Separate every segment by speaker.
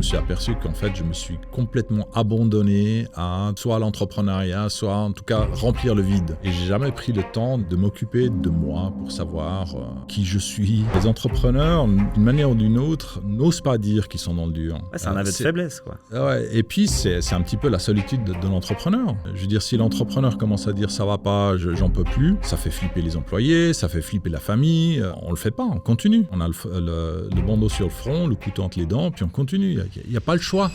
Speaker 1: me suis aperçu qu'en fait, je me suis complètement abandonné à soit l'entrepreneuriat, soit en tout cas remplir le vide. Et j'ai jamais pris le temps de m'occuper de moi pour savoir qui je suis. Les entrepreneurs, d'une manière ou d'une autre, n'osent pas dire qu'ils sont dans le dur.
Speaker 2: Ouais, c'est un aveu de faiblesse, quoi.
Speaker 1: Ouais, et puis, c'est un petit peu la solitude de l'entrepreneur. Je veux dire, si l'entrepreneur commence à dire ça va pas, j'en peux plus, ça fait flipper les employés, ça fait flipper la famille. On le fait pas, on continue. On a le bandeau sur le front, le couteau entre les dents, puis on continue. Il n'y a pas le choix.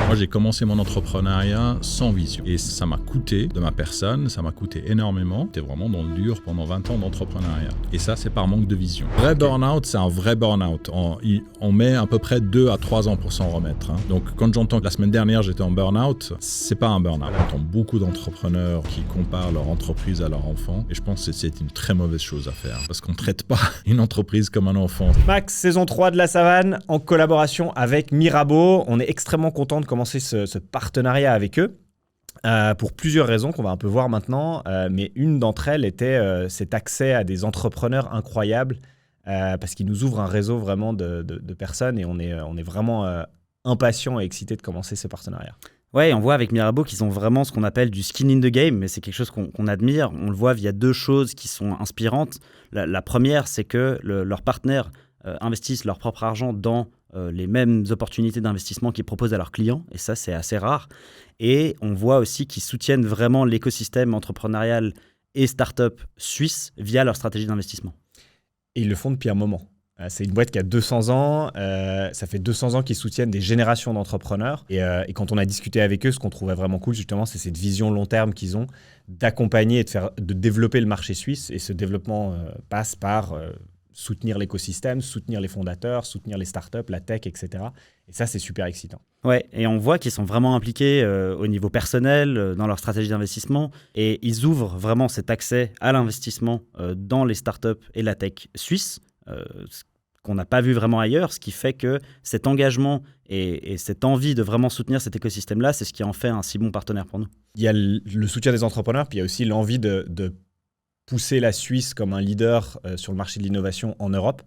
Speaker 1: Moi, j'ai commencé mon entrepreneuriat sans vision. Et ça m'a coûté de ma personne, ça m'a coûté énormément. J'étais vraiment dans le dur pendant 20 ans d'entrepreneuriat. Et ça, c'est par manque de vision. Vrai burn-out, c'est un vrai burn-out. On met à peu près 2 à 3 ans pour s'en remettre. Donc, quand j'entends que la semaine dernière, j'étais en burn-out, c'est pas un burn-out. J'entends beaucoup d'entrepreneurs qui comparent leur entreprise à leur enfant. Et je pense que c'est une très mauvaise chose à faire. Parce qu'on ne traite pas une entreprise comme un enfant.
Speaker 2: Max, saison 3 de La Savane, en collaboration avec Mirabeau. On est extrêmement content de commencer ce partenariat avec eux pour plusieurs raisons qu'on va un peu voir maintenant. Mais une d'entre elles était cet accès à des entrepreneurs incroyables parce qu'ils nous ouvrent un réseau vraiment de personnes et on est vraiment impatients et excités de commencer ce partenariat.
Speaker 3: Ouais, on voit avec Mirabeau qu'ils ont vraiment ce qu'on appelle du skin in the game, mais c'est quelque chose qu'on admire. On le voit via deux choses qui sont inspirantes. La première, c'est que leurs partenaires investissent leur propre argent dans les mêmes opportunités d'investissement qu'ils proposent à leurs clients, et ça, c'est assez rare. Et on voit aussi qu'ils soutiennent vraiment l'écosystème entrepreneurial et start-up suisse via leur stratégie d'investissement.
Speaker 2: Et ils le font depuis un moment. C'est une boîte qui a 200 ans. Ça fait 200 ans qu'ils soutiennent des générations d'entrepreneurs. Et quand on a discuté avec eux, ce qu'on trouvait vraiment cool, justement, c'est cette vision long terme qu'ils ont d'accompagner et de développer le marché suisse. Et ce développement passe par soutenir l'écosystème, soutenir les fondateurs, soutenir les startups, la tech, etc. Et ça, c'est super excitant.
Speaker 3: Ouais, et on voit qu'ils sont vraiment impliqués au niveau personnel, dans leur stratégie d'investissement. Et ils ouvrent vraiment cet accès à l'investissement dans les startups et la tech suisse. Qu'on n'a pas vu vraiment ailleurs, ce qui fait que cet engagement et cette envie de vraiment soutenir cet écosystème-là, c'est ce qui en fait un si bon partenaire pour nous.
Speaker 2: Il y a le soutien des entrepreneurs, puis il y a aussi l'envie de pousser la Suisse comme un leader sur le marché de l'innovation en Europe.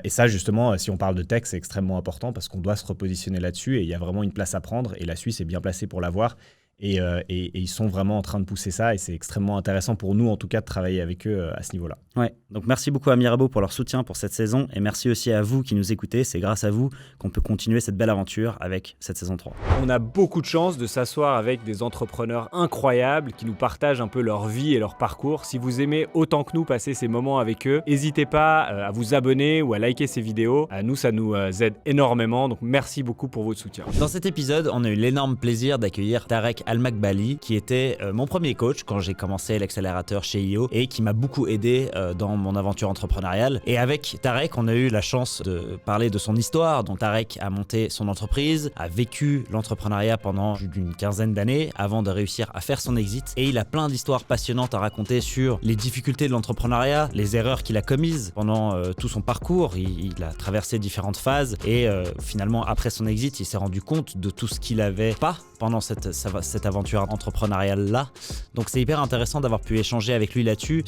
Speaker 2: Et ça, justement, si on parle de tech, c'est extrêmement important parce qu'on doit se repositionner là-dessus et il y a vraiment une place à prendre et la Suisse est bien placée pour l'avoir. Et ils sont vraiment en train de pousser ça et c'est extrêmement intéressant pour nous en tout cas de travailler avec eux à ce niveau-là.
Speaker 3: Ouais, donc merci beaucoup à Mirabeau pour leur soutien pour cette saison et merci aussi à vous qui nous écoutez. C'est grâce à vous qu'on peut continuer cette belle aventure avec cette saison 3.
Speaker 4: On a beaucoup de chance de s'asseoir avec des entrepreneurs incroyables qui nous partagent un peu leur vie et leur parcours. Si vous aimez autant que nous passer ces moments avec eux, n'hésitez pas à vous abonner ou à liker ces vidéos. Nous, ça nous aide énormément, donc merci beaucoup pour votre soutien.
Speaker 3: Dans cet épisode, on a eu l'énorme plaisir d'accueillir Tarek Al-Makbali, qui était mon premier coach quand j'ai commencé l'accélérateur chez IO et qui m'a beaucoup aidé dans mon aventure entrepreneuriale. Et avec Tarek, on a eu la chance de parler de son histoire. Donc Tarek a monté son entreprise, a vécu l'entrepreneuriat pendant plus d'une quinzaine d'années avant de réussir à faire son exit. Et il a plein d'histoires passionnantes à raconter sur les difficultés de l'entrepreneuriat, les erreurs qu'il a commises pendant tout son parcours. Il a traversé différentes phases et finalement, après son exit, il s'est rendu compte de tout ce qu'il avait pas pendant cette aventure entrepreneuriale-là. Donc c'est hyper intéressant d'avoir pu échanger avec lui là-dessus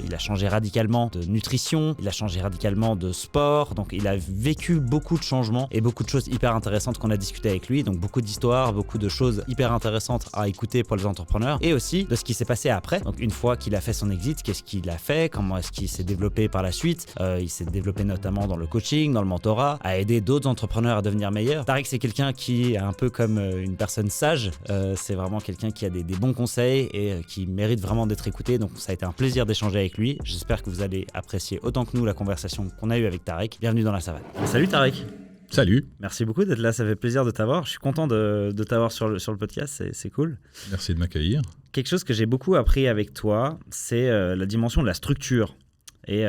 Speaker 3: il a changé radicalement de nutrition, il a changé radicalement de sport, donc il a vécu beaucoup de changements et beaucoup de choses hyper intéressantes qu'on a discuté avec lui, donc beaucoup d'histoires, beaucoup de choses hyper intéressantes à écouter pour les entrepreneurs et aussi de ce qui s'est passé après. Donc une fois qu'il a fait son exit, qu'est-ce qu'il a fait, comment est-ce qu'il s'est développé par la suite. Il s'est développé notamment dans le coaching, dans le mentorat, à aider d'autres entrepreneurs à devenir meilleurs. Tarek, c'est quelqu'un qui est un peu comme une personne sage, c'est vraiment quelqu'un qui a des bons conseils et qui mérite vraiment d'être écouté, donc ça a été un plaisir d'échanger avec lui. J'espère que vous allez apprécier autant que nous la conversation qu'on a eue avec Tarek. Bienvenue dans La Savane. Salut Tarek.
Speaker 1: Salut.
Speaker 3: Merci beaucoup d'être là, ça fait plaisir de t'avoir. Je suis content de t'avoir sur le podcast, c'est cool.
Speaker 1: Merci de m'accueillir.
Speaker 3: Quelque chose que j'ai beaucoup appris avec toi, c'est la dimension de la structure. Et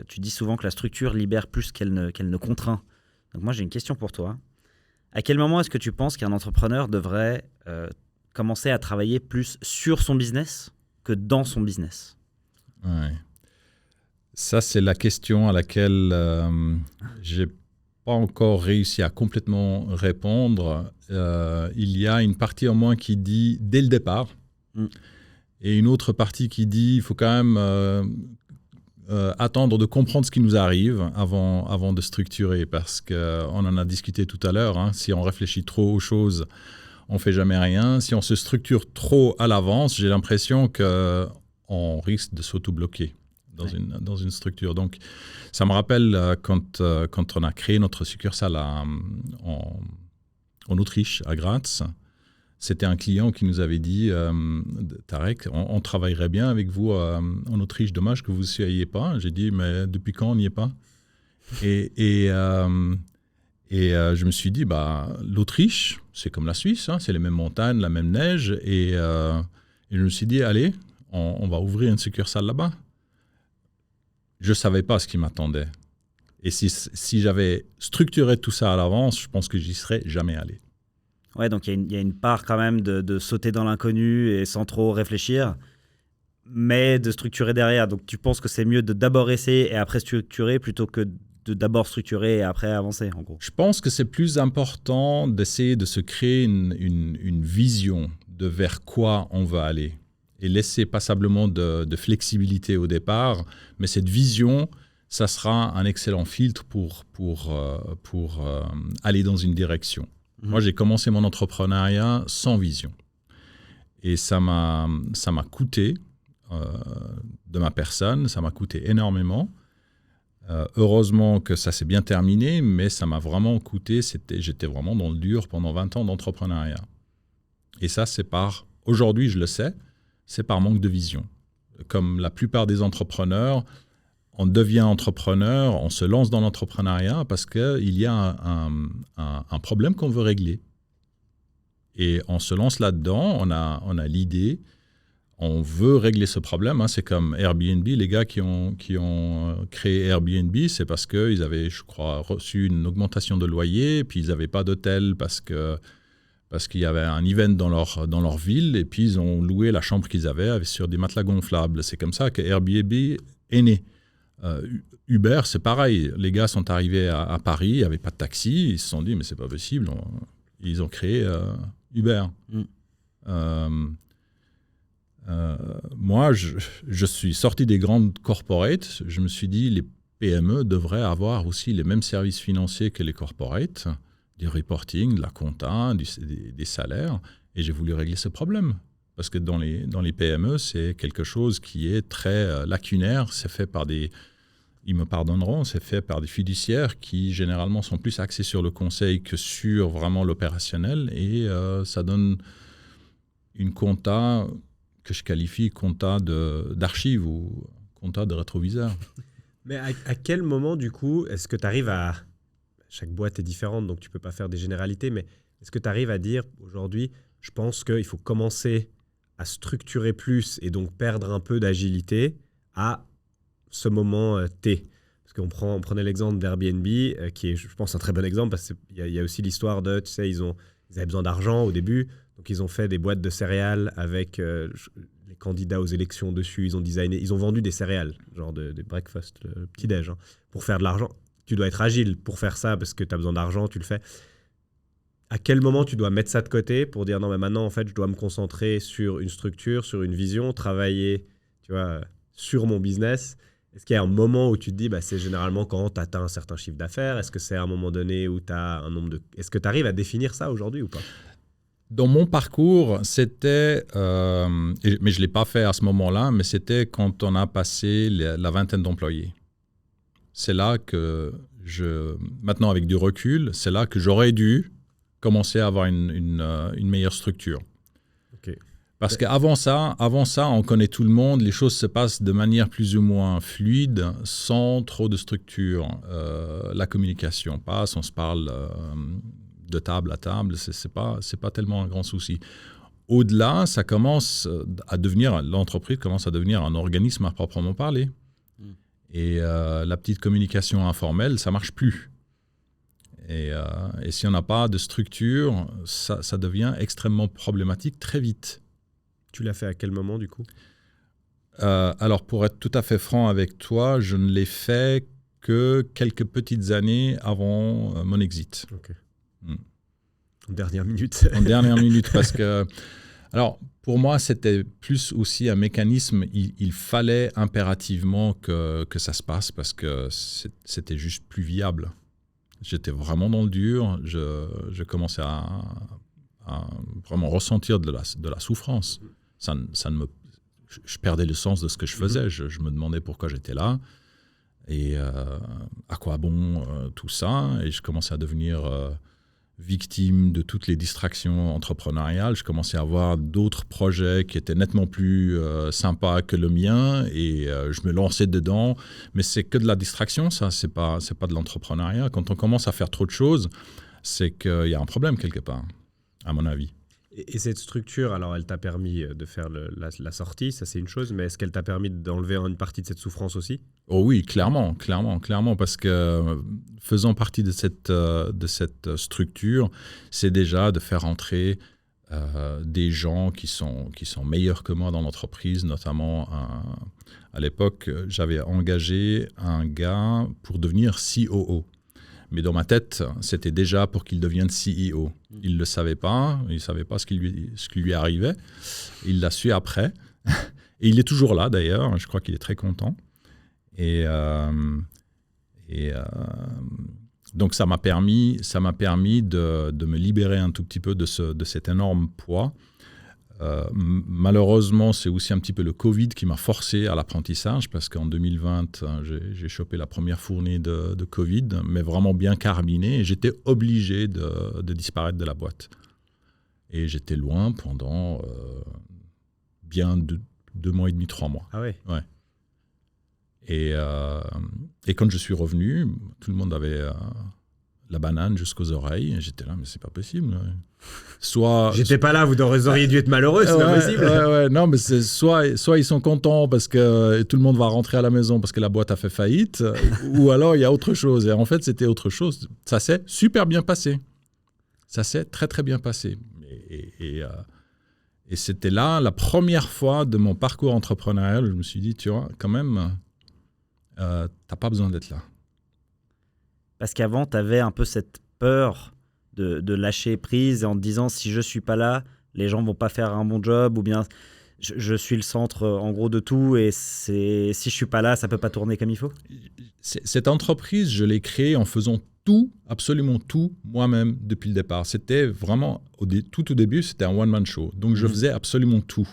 Speaker 3: tu dis souvent que la structure libère plus qu'elle ne contraint. Donc moi j'ai une question pour toi. À quel moment est-ce que tu penses qu'un entrepreneur devrait commencer à travailler plus sur son business que dans son business ?
Speaker 1: Ouais. Ça, c'est la question à laquelle j'ai pas encore réussi à complètement répondre. Il y a une partie en moi qui dit dès le départ et une autre partie qui dit il faut quand même attendre de comprendre ce qui nous arrive avant de structurer, parce qu'on en a discuté tout à l'heure, hein, si on réfléchit trop aux choses, on ne fait jamais rien. Si on se structure trop à l'avance, j'ai l'impression qu'on risque de s'auto-bloquer dans une structure. Donc, ça me rappelle quand on a créé notre succursale en Autriche, à Graz. C'était un client qui nous avait dit Tarek, on travaillerait bien avec vous en Autriche, dommage que vous ne soyez pas. J'ai dit, mais depuis quand on n'y est pas? Et je me suis dit, l'Autriche, c'est comme la Suisse, hein, c'est les mêmes montagnes, la même neige. Et je me suis dit, allez, on va ouvrir une succursale là-bas. Je ne savais pas ce qui m'attendait. Et si j'avais structuré tout ça à l'avance, je pense que j'y serais jamais allé.
Speaker 3: Ouais, donc il y a une part quand même de sauter dans l'inconnu et sans trop réfléchir, mais de structurer derrière. Donc tu penses que c'est mieux de d'abord essayer et après structurer plutôt que de d'abord structurer et après avancer, en gros?
Speaker 1: Je pense que c'est plus important d'essayer de se créer une vision de vers quoi on va aller et laisser passablement de flexibilité au départ, mais cette vision, ça sera un excellent filtre pour aller dans une direction. Moi, j'ai commencé mon entrepreneuriat sans vision. Et ça m'a coûté de ma personne, ça m'a coûté énormément. Heureusement que ça s'est bien terminé, mais ça m'a vraiment coûté. J'étais vraiment dans le dur pendant 20 ans d'entrepreneuriat. Et ça, aujourd'hui, je le sais, c'est par manque de vision. Comme la plupart des entrepreneurs, on devient entrepreneur, on se lance dans l'entrepreneuriat parce qu'il y a un problème qu'on veut régler. Et on se lance là-dedans, on a l'idée, on veut régler ce problème. Hein. C'est comme Airbnb, les gars qui ont créé Airbnb, c'est parce qu'ils avaient, je crois, reçu une augmentation de loyer, puis ils n'avaient pas d'hôtel parce qu'il y avait un event dans leur ville, et puis ils ont loué la chambre qu'ils avaient sur des matelas gonflables. C'est comme ça que Airbnb est né. Uber, c'est pareil. Les gars sont arrivés à Paris, il n'y avait pas de taxi. Ils se sont dit, mais c'est pas possible. Ils ont créé Uber. Moi, je suis sorti des grandes corporates. Je me suis dit, les PME devraient avoir aussi les mêmes services financiers que les corporates, du reporting, de la compta, des salaires. Et j'ai voulu régler ce problème. Parce que dans les PME, c'est quelque chose qui est très lacunaire. C'est fait par ils me pardonneront, c'est fait par des fiduciaires qui généralement sont plus axés sur le conseil que sur vraiment l'opérationnel. Et ça donne une compta que je qualifie compta d'archives ou compta de rétroviseur.
Speaker 5: Mais à quel moment, du coup, est-ce que tu arrives à... Chaque boîte est différente, donc tu ne peux pas faire des généralités, mais est-ce que tu arrives à dire, aujourd'hui, je pense qu'il faut commencer à structurer plus et donc perdre un peu d'agilité à ce moment T? Parce qu'on prenait l'exemple d'Airbnb, qui est, je pense, un très bon exemple, parce qu'il y a aussi l'histoire de, tu sais, ils avaient besoin d'argent au début, donc ils ont fait des boîtes de céréales avec les candidats aux élections dessus, ils ont vendu des céréales, genre des breakfast, le petit-déj, hein, pour faire de l'argent. Tu dois être agile pour faire ça, parce que tu as besoin d'argent, tu le fais. À quel moment tu dois mettre ça de côté pour dire non, mais maintenant, en fait, je dois me concentrer sur une structure, sur une vision, travailler, tu vois, sur mon business? Est-ce qu'il y a un moment où tu te dis, c'est généralement quand tu atteins un certain chiffre d'affaires? Est-ce que c'est à un moment donné où tu as un nombre de... Est-ce que tu arrives à définir ça aujourd'hui ou pas?
Speaker 1: Dans mon parcours, c'était, mais je ne l'ai pas fait à ce moment-là, mais c'était quand on a passé la vingtaine d'employés. C'est là que maintenant avec du recul, c'est là que j'aurais dû commencer à avoir une meilleure structure.
Speaker 5: Okay.
Speaker 1: Parce qu'avant ça, on connaît tout le monde, les choses se passent de manière plus ou moins fluide, sans trop de structure. La communication passe, on se parle de table à table, c'est pas tellement un grand souci. Au-delà, l'entreprise commence à devenir un organisme à proprement parler. Et la petite communication informelle, ça marche plus. Et si on n'a pas de structure, ça devient extrêmement problématique très vite.
Speaker 5: Tu l'as fait à quel moment, du coup?
Speaker 1: Alors, pour être tout à fait franc avec toi, je ne l'ai fait que quelques petites années avant mon exit.
Speaker 5: Ok. En dernière minute.
Speaker 1: En dernière minute, parce que Alors, pour moi, c'était plus aussi un mécanisme. Il fallait impérativement que ça se passe parce que c'était juste plus viable. J'étais vraiment dans le dur. Je commençais à vraiment ressentir de la souffrance. Je perdais le sens de ce que je faisais. Je me demandais pourquoi j'étais là et à quoi bon tout ça. Et je commençais à devenir victime de toutes les distractions entrepreneuriales. Je commençais à avoir d'autres projets qui étaient nettement plus sympas que le mien et je me lançais dedans. Mais c'est que de la distraction, ça. C'est pas de l'entrepreneuriat. Quand on commence à faire trop de choses, c'est qu'il y a un problème quelque part, à mon avis.
Speaker 5: Et cette structure, alors elle t'a permis de faire la sortie, ça c'est une chose, mais est-ce qu'elle t'a permis d'enlever une partie de cette souffrance aussi?
Speaker 1: Oh oui, clairement, parce que faisant partie de cette structure, c'est déjà de faire entrer des gens qui sont meilleurs que moi dans l'entreprise, notamment à l'époque, j'avais engagé un gars pour devenir COO. Mais dans ma tête, c'était déjà pour qu'il devienne CEO. Il ne le savait pas, il ne savait pas ce qui lui arrivait. Il l'a su après. Et il est toujours là d'ailleurs, je crois qu'il est très content. Et donc ça m'a permis de me libérer un tout petit peu de cet énorme poids. Malheureusement, c'est aussi un petit peu le Covid qui m'a forcé à l'apprentissage parce qu'en 2020, j'ai chopé la première fournée de Covid, mais vraiment bien carabinée et j'étais obligé de disparaître de la boîte. Et j'étais loin pendant bien 2 mois et demi, 3 mois.
Speaker 5: Ah ouais.
Speaker 1: Ouais. Et quand je suis revenu, tout le monde avait la banane jusqu'aux oreilles. Et j'étais là, mais c'est pas possible.
Speaker 5: J'étais pas là, vous auriez dû être malheureux, c'est pas possible.
Speaker 1: Ouais, non, mais c'est soit ils sont contents parce que tout le monde va rentrer à la maison parce que la boîte a fait faillite, ou alors il y a autre chose. Et en fait, c'était autre chose. Ça s'est super bien passé. Ça s'est très, très bien passé. Et c'était là, la première fois de mon parcours entrepreneurial, où je me suis dit, tu vois, quand même, t'as pas besoin d'être là.
Speaker 3: Parce qu'avant, tu avais un peu cette peur de lâcher prise en te disant si je suis pas là, les gens vont pas faire un bon job ou bien je suis le centre en gros de tout et si je suis pas là, ça peut pas tourner comme il faut.
Speaker 1: Cette entreprise, je l'ai créée en faisant tout, absolument tout, moi-même depuis le départ. C'était vraiment, tout au début, c'était un one-man show. Donc je faisais absolument tout.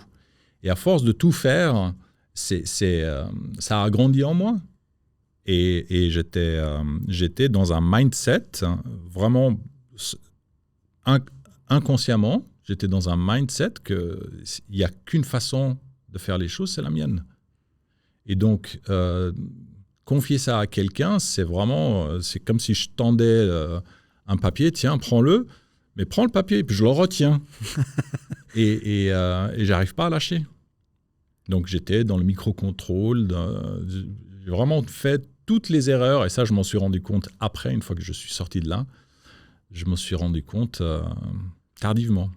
Speaker 1: Et à force de tout faire, ça a grandi en moi. Et j'étais dans un mindset, vraiment inconsciemment, j'étais dans un mindset qu'il n'y a qu'une façon de faire les choses, c'est la mienne. Et donc, confier ça à quelqu'un, c'est comme si je tendais un papier, tiens, prends-le, mais prends le papier, et puis je le retiens. et j'arrive pas à lâcher. Donc, j'étais dans le micro-contrôle, j'ai vraiment fait toutes les erreurs, et ça, je m'en suis rendu compte après, une fois que je suis sorti de là, je me suis rendu compte tardivement.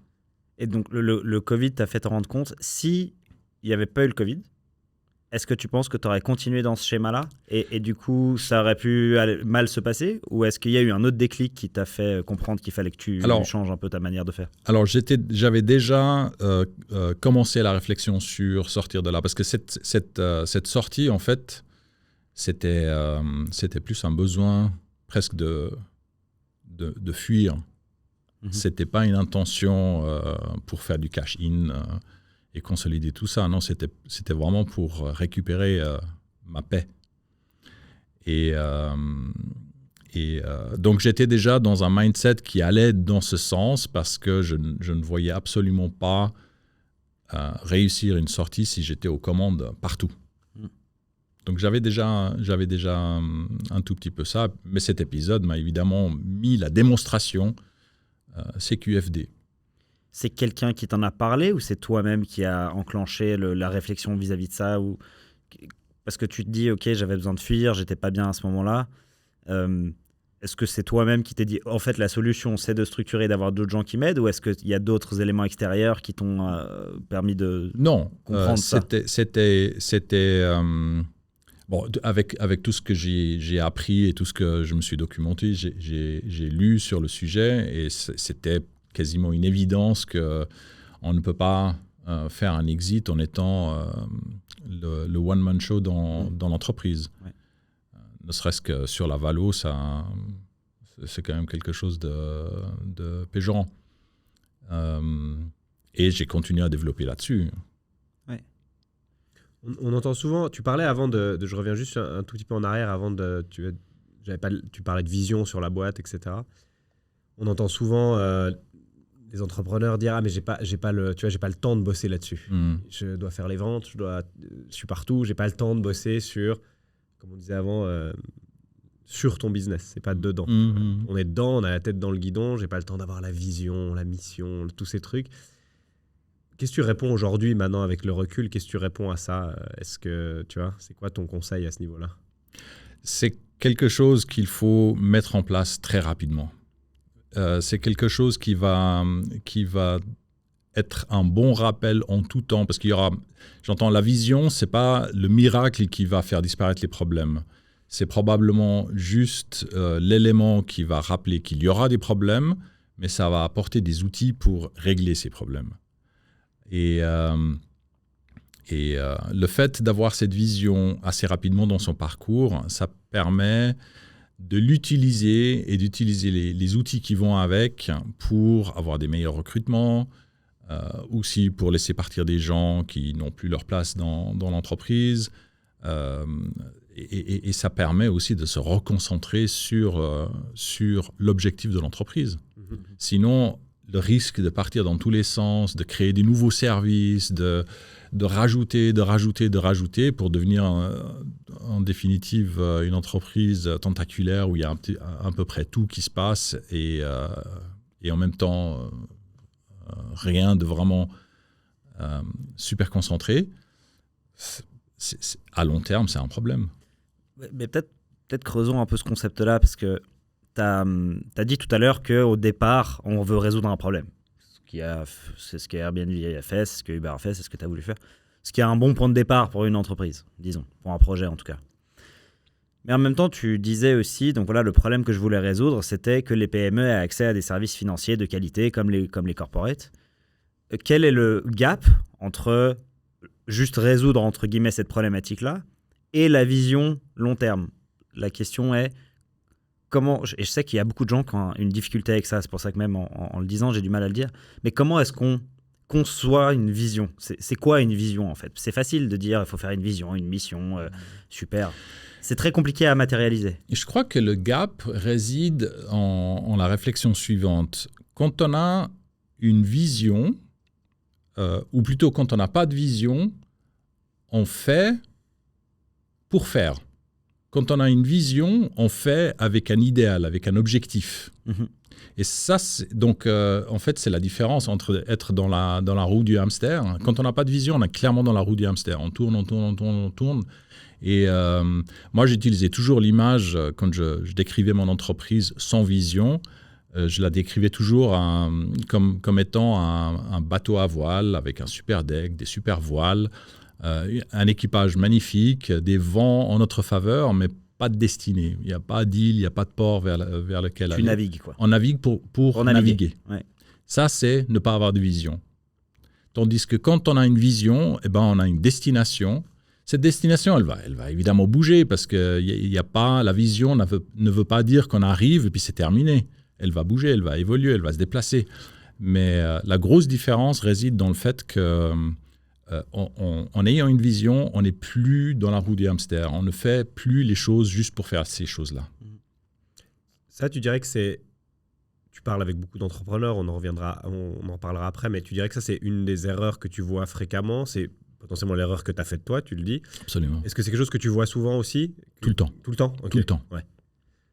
Speaker 3: Et donc, le Covid t'a fait te rendre compte, s'il n'y avait pas eu le Covid, est-ce que tu penses que tu aurais continué dans ce schéma-là et du coup, ça aurait pu mal se passer? Ou est-ce qu'il y a eu un autre déclic qui t'a fait comprendre qu'il fallait que tu changes un peu ta manière de faire?
Speaker 1: Alors, j'avais déjà commencé la réflexion sur sortir de là. Parce que cette sortie, en fait, c'était plus un besoin presque de fuir. C'était pas une intention pour faire du cash-in et consolider tout ça. Non, c'était vraiment pour récupérer ma paix. Et donc, j'étais déjà dans un mindset qui allait dans ce sens parce que je ne voyais absolument pas réussir une sortie si j'étais aux commandes partout. Donc j'avais déjà un tout petit peu ça, mais cet épisode m'a évidemment mis la démonstration CQFD.
Speaker 3: C'est quelqu'un qui t'en a parlé ou c'est toi-même qui a enclenché la réflexion vis-à-vis de ça ou... Parce que tu te dis, ok, j'avais besoin de fuir, j'étais pas bien à ce moment-là. Est-ce que c'est toi-même qui t'es dit, en fait, la solution, c'est de structurer, d'avoir d'autres gens qui m'aident, ou est-ce qu'il y a d'autres éléments extérieurs qui t'ont permis de comprendre ça?
Speaker 1: C'était bon, avec tout ce que j'ai appris et tout ce que je me suis documenté, j'ai lu sur le sujet et c'était quasiment une évidence que, On ne peut pas faire un exit en étant le one-man show dans l'entreprise.
Speaker 3: Ouais.
Speaker 1: Ne serait-ce que sur la valo, c'est quand même quelque chose de péjorant. Et j'ai continué à développer là-dessus.
Speaker 5: On entend souvent, tu parlais avant je reviens juste un tout petit peu en arrière, tu parlais de vision sur la boîte, etc. On entend souvent les entrepreneurs dire « Ah, mais j'ai pas le temps de bosser là-dessus. Je dois faire les ventes, je suis partout, j'ai pas le temps de bosser sur, comme on disait avant, sur ton business, c'est pas dedans. On est dedans, on a la tête dans le guidon, j'ai pas le temps d'avoir la vision, la mission, tous ces trucs. » Qu'est-ce que tu réponds aujourd'hui, maintenant, avec le recul? Qu'est-ce que tu réponds à ça? Est-ce que, c'est quoi ton conseil à ce niveau-là?
Speaker 1: C'est quelque chose qu'il faut mettre en place très rapidement. C'est quelque chose qui va être un bon rappel en tout temps, parce qu'il y aura, j'entends, la vision, c'est pas le miracle qui va faire disparaître les problèmes. C'est probablement juste l'élément qui va rappeler qu'il y aura des problèmes, mais ça va apporter des outils pour régler ces problèmes. Et le fait d'avoir cette vision assez rapidement dans son parcours, ça permet de l'utiliser et d'utiliser les outils qui vont avec pour avoir des meilleurs recrutements, aussi pour laisser partir des gens qui n'ont plus leur place dans l'entreprise. Et ça permet aussi de se reconcentrer sur l'objectif de l'entreprise. Sinon, le risque de partir dans tous les sens, de créer des nouveaux services, de rajouter pour devenir en définitive une entreprise tentaculaire où il y a à peu près tout qui se passe et en même temps rien de vraiment super concentré. À long terme, c'est un problème.
Speaker 3: Mais peut-être creusons un peu ce concept-là, parce que tu as dit tout à l'heure qu'au départ, on veut résoudre un problème. C'est ce qu'Airbnb a fait, c'est ce que Uber a fait, c'est ce que tu as voulu faire. Ce qui est un bon point de départ pour une entreprise, disons, pour un projet en tout cas. Mais en même temps, tu disais aussi, donc voilà, le problème que je voulais résoudre, c'était que les PME aient accès à des services financiers de qualité comme les corporates. Quel est le gap entre juste résoudre, entre guillemets, cette problématique-là et la vision long terme? La question est, comment, et je sais qu'il y a beaucoup de gens qui ont une difficulté avec ça, c'est pour ça que même en le disant, j'ai du mal à le dire, mais comment est-ce qu'on conçoit une vision? C'est quoi une vision en fait? C'est facile de dire il faut faire une vision, une mission, super. C'est très compliqué à matérialiser.
Speaker 1: Et je crois que le gap réside en la réflexion suivante. Quand on a une vision, ou plutôt quand on n'a pas de vision, on fait pour faire. Quand on a une vision, on fait avec un idéal, avec un objectif. Et ça, donc, en fait, c'est la différence entre être dans la roue du hamster. Quand on n'a pas de vision, on est clairement dans la roue du hamster. On tourne. Et moi, j'utilisais toujours l'image, quand je décrivais mon entreprise sans vision, je la décrivais toujours comme étant un bateau à voile avec un super deck, des super voiles, un équipage magnifique, des vents en notre faveur, mais pas de destinée. Il n'y a pas d'île, il n'y a pas de port vers lequel aller.
Speaker 3: Tu navigues, quoi.
Speaker 1: On navigue pour naviguer.
Speaker 3: Ouais.
Speaker 1: Ça, c'est ne pas avoir de vision. Tandis que quand on a une vision, eh ben, on a une destination. Cette destination, elle va évidemment bouger parce que y a pas, la vision ne veut pas dire qu'on arrive et puis c'est terminé. Elle va bouger, elle va évoluer, elle va se déplacer. Mais la grosse différence réside dans le fait que en ayant une vision, on n'est plus dans la roue du hamster. On ne fait plus les choses juste pour faire ces choses-là.
Speaker 5: Ça, tu dirais que c'est... Tu parles avec beaucoup d'entrepreneurs, on en parlera après, mais tu dirais que ça, c'est une des erreurs que tu vois fréquemment. C'est potentiellement l'erreur que tu as faite toi, tu le dis.
Speaker 1: Absolument.
Speaker 5: Est-ce que c'est quelque chose que tu vois souvent aussi?
Speaker 1: Tout le temps.
Speaker 5: Tout le temps? Okay.
Speaker 1: Tout le temps.
Speaker 5: Ouais.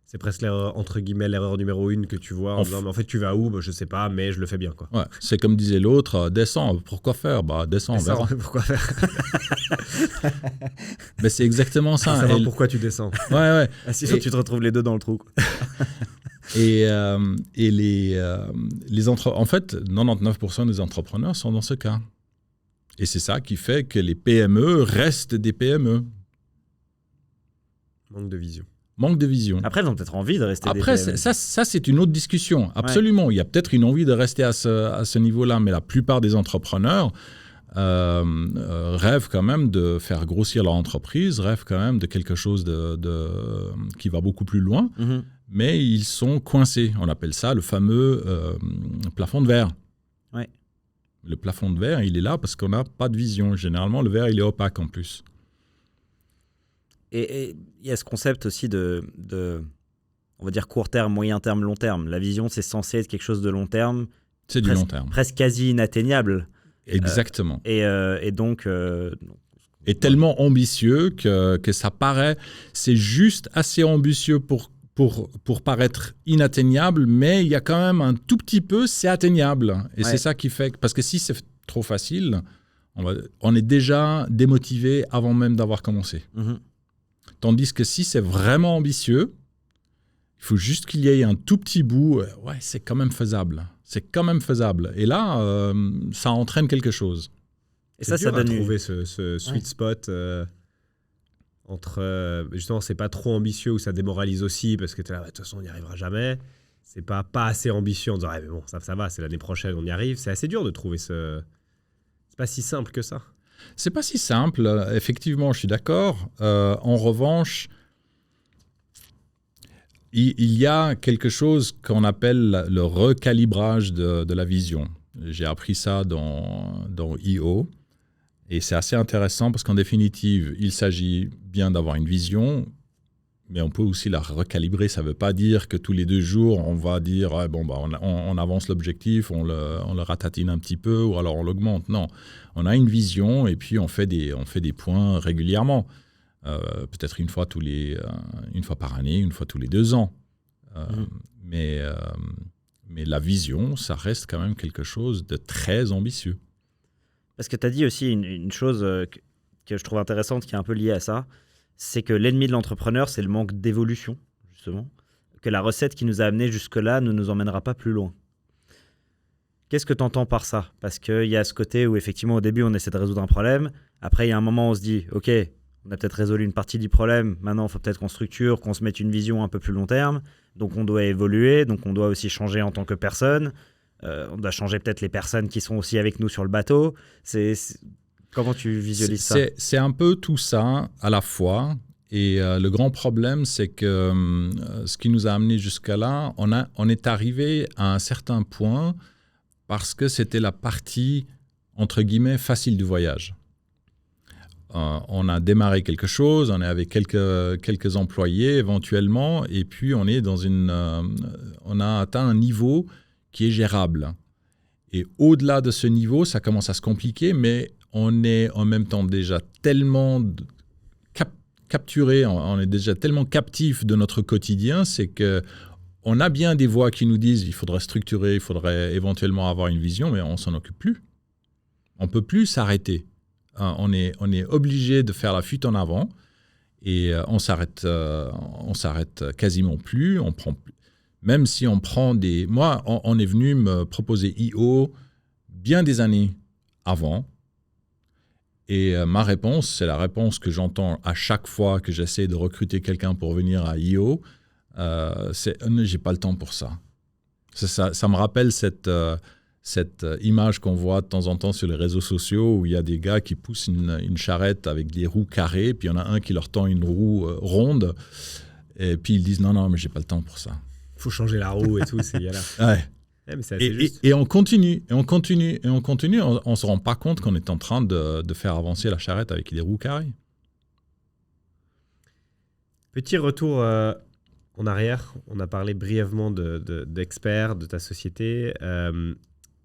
Speaker 5: C'est presque l'erreur, entre guillemets, l'erreur numéro 1 que tu vois en disant, mais en fait, tu vas où? Je sais pas, mais je le fais bien, quoi.
Speaker 1: Ouais, c'est comme disait l'autre, descends, pourquoi faire? Descends, on verra.
Speaker 5: Pourquoi faire?
Speaker 1: Mais c'est exactement ça.
Speaker 5: Savoir pourquoi tu descends.
Speaker 1: Ouais.
Speaker 3: Sinon, tu te retrouves les deux dans le trou, quoi.
Speaker 1: Et en fait, 99% des entrepreneurs sont dans ce cas. Et c'est ça qui fait que les PME restent des PME.
Speaker 5: Manque de vision.
Speaker 1: Manque de vision.
Speaker 3: Après, ils ont peut-être envie de rester
Speaker 1: Après,
Speaker 3: des PME.
Speaker 1: ça c'est une autre discussion. Absolument. Il y a peut-être une envie de rester à ce niveau-là, mais la plupart des entrepreneurs rêvent quand même de faire grossir leur entreprise, rêvent quand même de quelque chose qui va beaucoup plus loin, mais ils sont coincés. On appelle ça le fameux plafond de verre.
Speaker 3: Ouais.
Speaker 1: Le plafond de verre, il est là parce qu'on n'a pas de vision. Généralement, le verre, il est opaque en plus.
Speaker 3: Et il y a ce concept aussi de, on va dire, court terme, moyen terme, long terme. La vision, c'est censé être quelque chose de long terme.
Speaker 1: C'est du long terme.
Speaker 3: Presque quasi inatteignable.
Speaker 1: Exactement.
Speaker 3: Et donc...
Speaker 1: et tellement ambitieux que ça paraît... C'est juste assez ambitieux pour paraître inatteignable, mais il y a quand même un tout petit peu, c'est atteignable. Et c'est ça qui fait... Parce que si c'est trop facile, on est déjà démotivé avant même d'avoir commencé. Tandis que si c'est vraiment ambitieux, il faut juste qu'il y ait un tout petit bout. Ouais, c'est quand même faisable. C'est quand même faisable. Et là, ça entraîne quelque chose.
Speaker 5: Et ça donne trouver ce sweet spot entre justement, c'est pas trop ambitieux ou ça démoralise aussi parce que t'es là, de toute façon, on n'y arrivera jamais. C'est pas assez ambitieux en disant, mais bon, ça va, c'est l'année prochaine, on y arrive. C'est assez dur de trouver ce. C'est pas si simple que ça.
Speaker 1: C'est pas si simple, effectivement, je suis d'accord. En revanche, il y a quelque chose qu'on appelle le recalibrage de la vision. J'ai appris ça dans IO et c'est assez intéressant parce qu'en définitive, il s'agit bien d'avoir une vision, mais on peut aussi la recalibrer. Ça ne veut pas dire que tous les 2 jours, on va dire on avance l'objectif, on le ratatine un petit peu ou alors on l'augmente. Non, on a une vision et puis on fait des points régulièrement. Peut-être une fois par année, une fois tous les 2 ans. Mais la vision, ça reste quand même quelque chose de très ambitieux.
Speaker 3: Parce que tu as dit aussi une chose que je trouve intéressante qui est un peu liée à ça, c'est que l'ennemi de l'entrepreneur, c'est le manque d'évolution, justement. Que la recette qui nous a amenés jusque-là ne nous emmènera pas plus loin. Qu'est-ce que tu entends par ça? Parce qu'il y a ce côté où, effectivement, au début, on essaie de résoudre un problème. Après, il y a un moment où on se dit, OK, on a peut-être résolu une partie du problème. Maintenant, il faut peut-être qu'on structure, qu'on se mette une vision un peu plus long terme. Donc, on doit évoluer. Donc, on doit aussi changer en tant que personne. On doit changer peut-être les personnes qui sont aussi avec nous sur le bateau. Comment tu visualises ça?
Speaker 1: C'est un peu tout ça à la fois. Et le grand problème, c'est que ce qui nous a amenés jusqu'à là, on est arrivé à un certain point parce que c'était la partie, entre guillemets, facile du voyage. On a démarré quelque chose, on est avec quelques employés éventuellement, et puis on a atteint un niveau qui est gérable. Et au-delà de ce niveau, ça commence à se compliquer, mais on est en même temps déjà tellement capturé, on est déjà tellement captif de notre quotidien, c'est que on a bien des voix qui nous disent il faudrait structurer, il faudrait éventuellement avoir une vision, mais on ne s'en occupe plus. On ne peut plus s'arrêter. On est obligé de faire la fuite en avant et on s'arrête quasiment plus. Même si on prend des... Moi, on est venu me proposer IO bien des années avant. Et ma réponse, c'est la réponse que j'entends à chaque fois que j'essaie de recruter quelqu'un pour venir à IO. C'est « j'ai pas le temps pour ça ». Ça me rappelle cette image qu'on voit de temps en temps sur les réseaux sociaux où il y a des gars qui poussent une charrette avec des roues carrées, puis il y en a un qui leur tend une roue ronde, et puis ils disent « non, mais j'ai pas le temps pour ça ».
Speaker 5: Il faut changer la roue et tout, c'est galère.
Speaker 1: Ouais.
Speaker 5: Mais c'est assez juste.
Speaker 1: Et on continue, on ne se rend pas compte qu'on est en train de faire avancer la charrette avec des roues carrées.
Speaker 5: Petit retour en arrière, on a parlé brièvement d'experts, de ta société.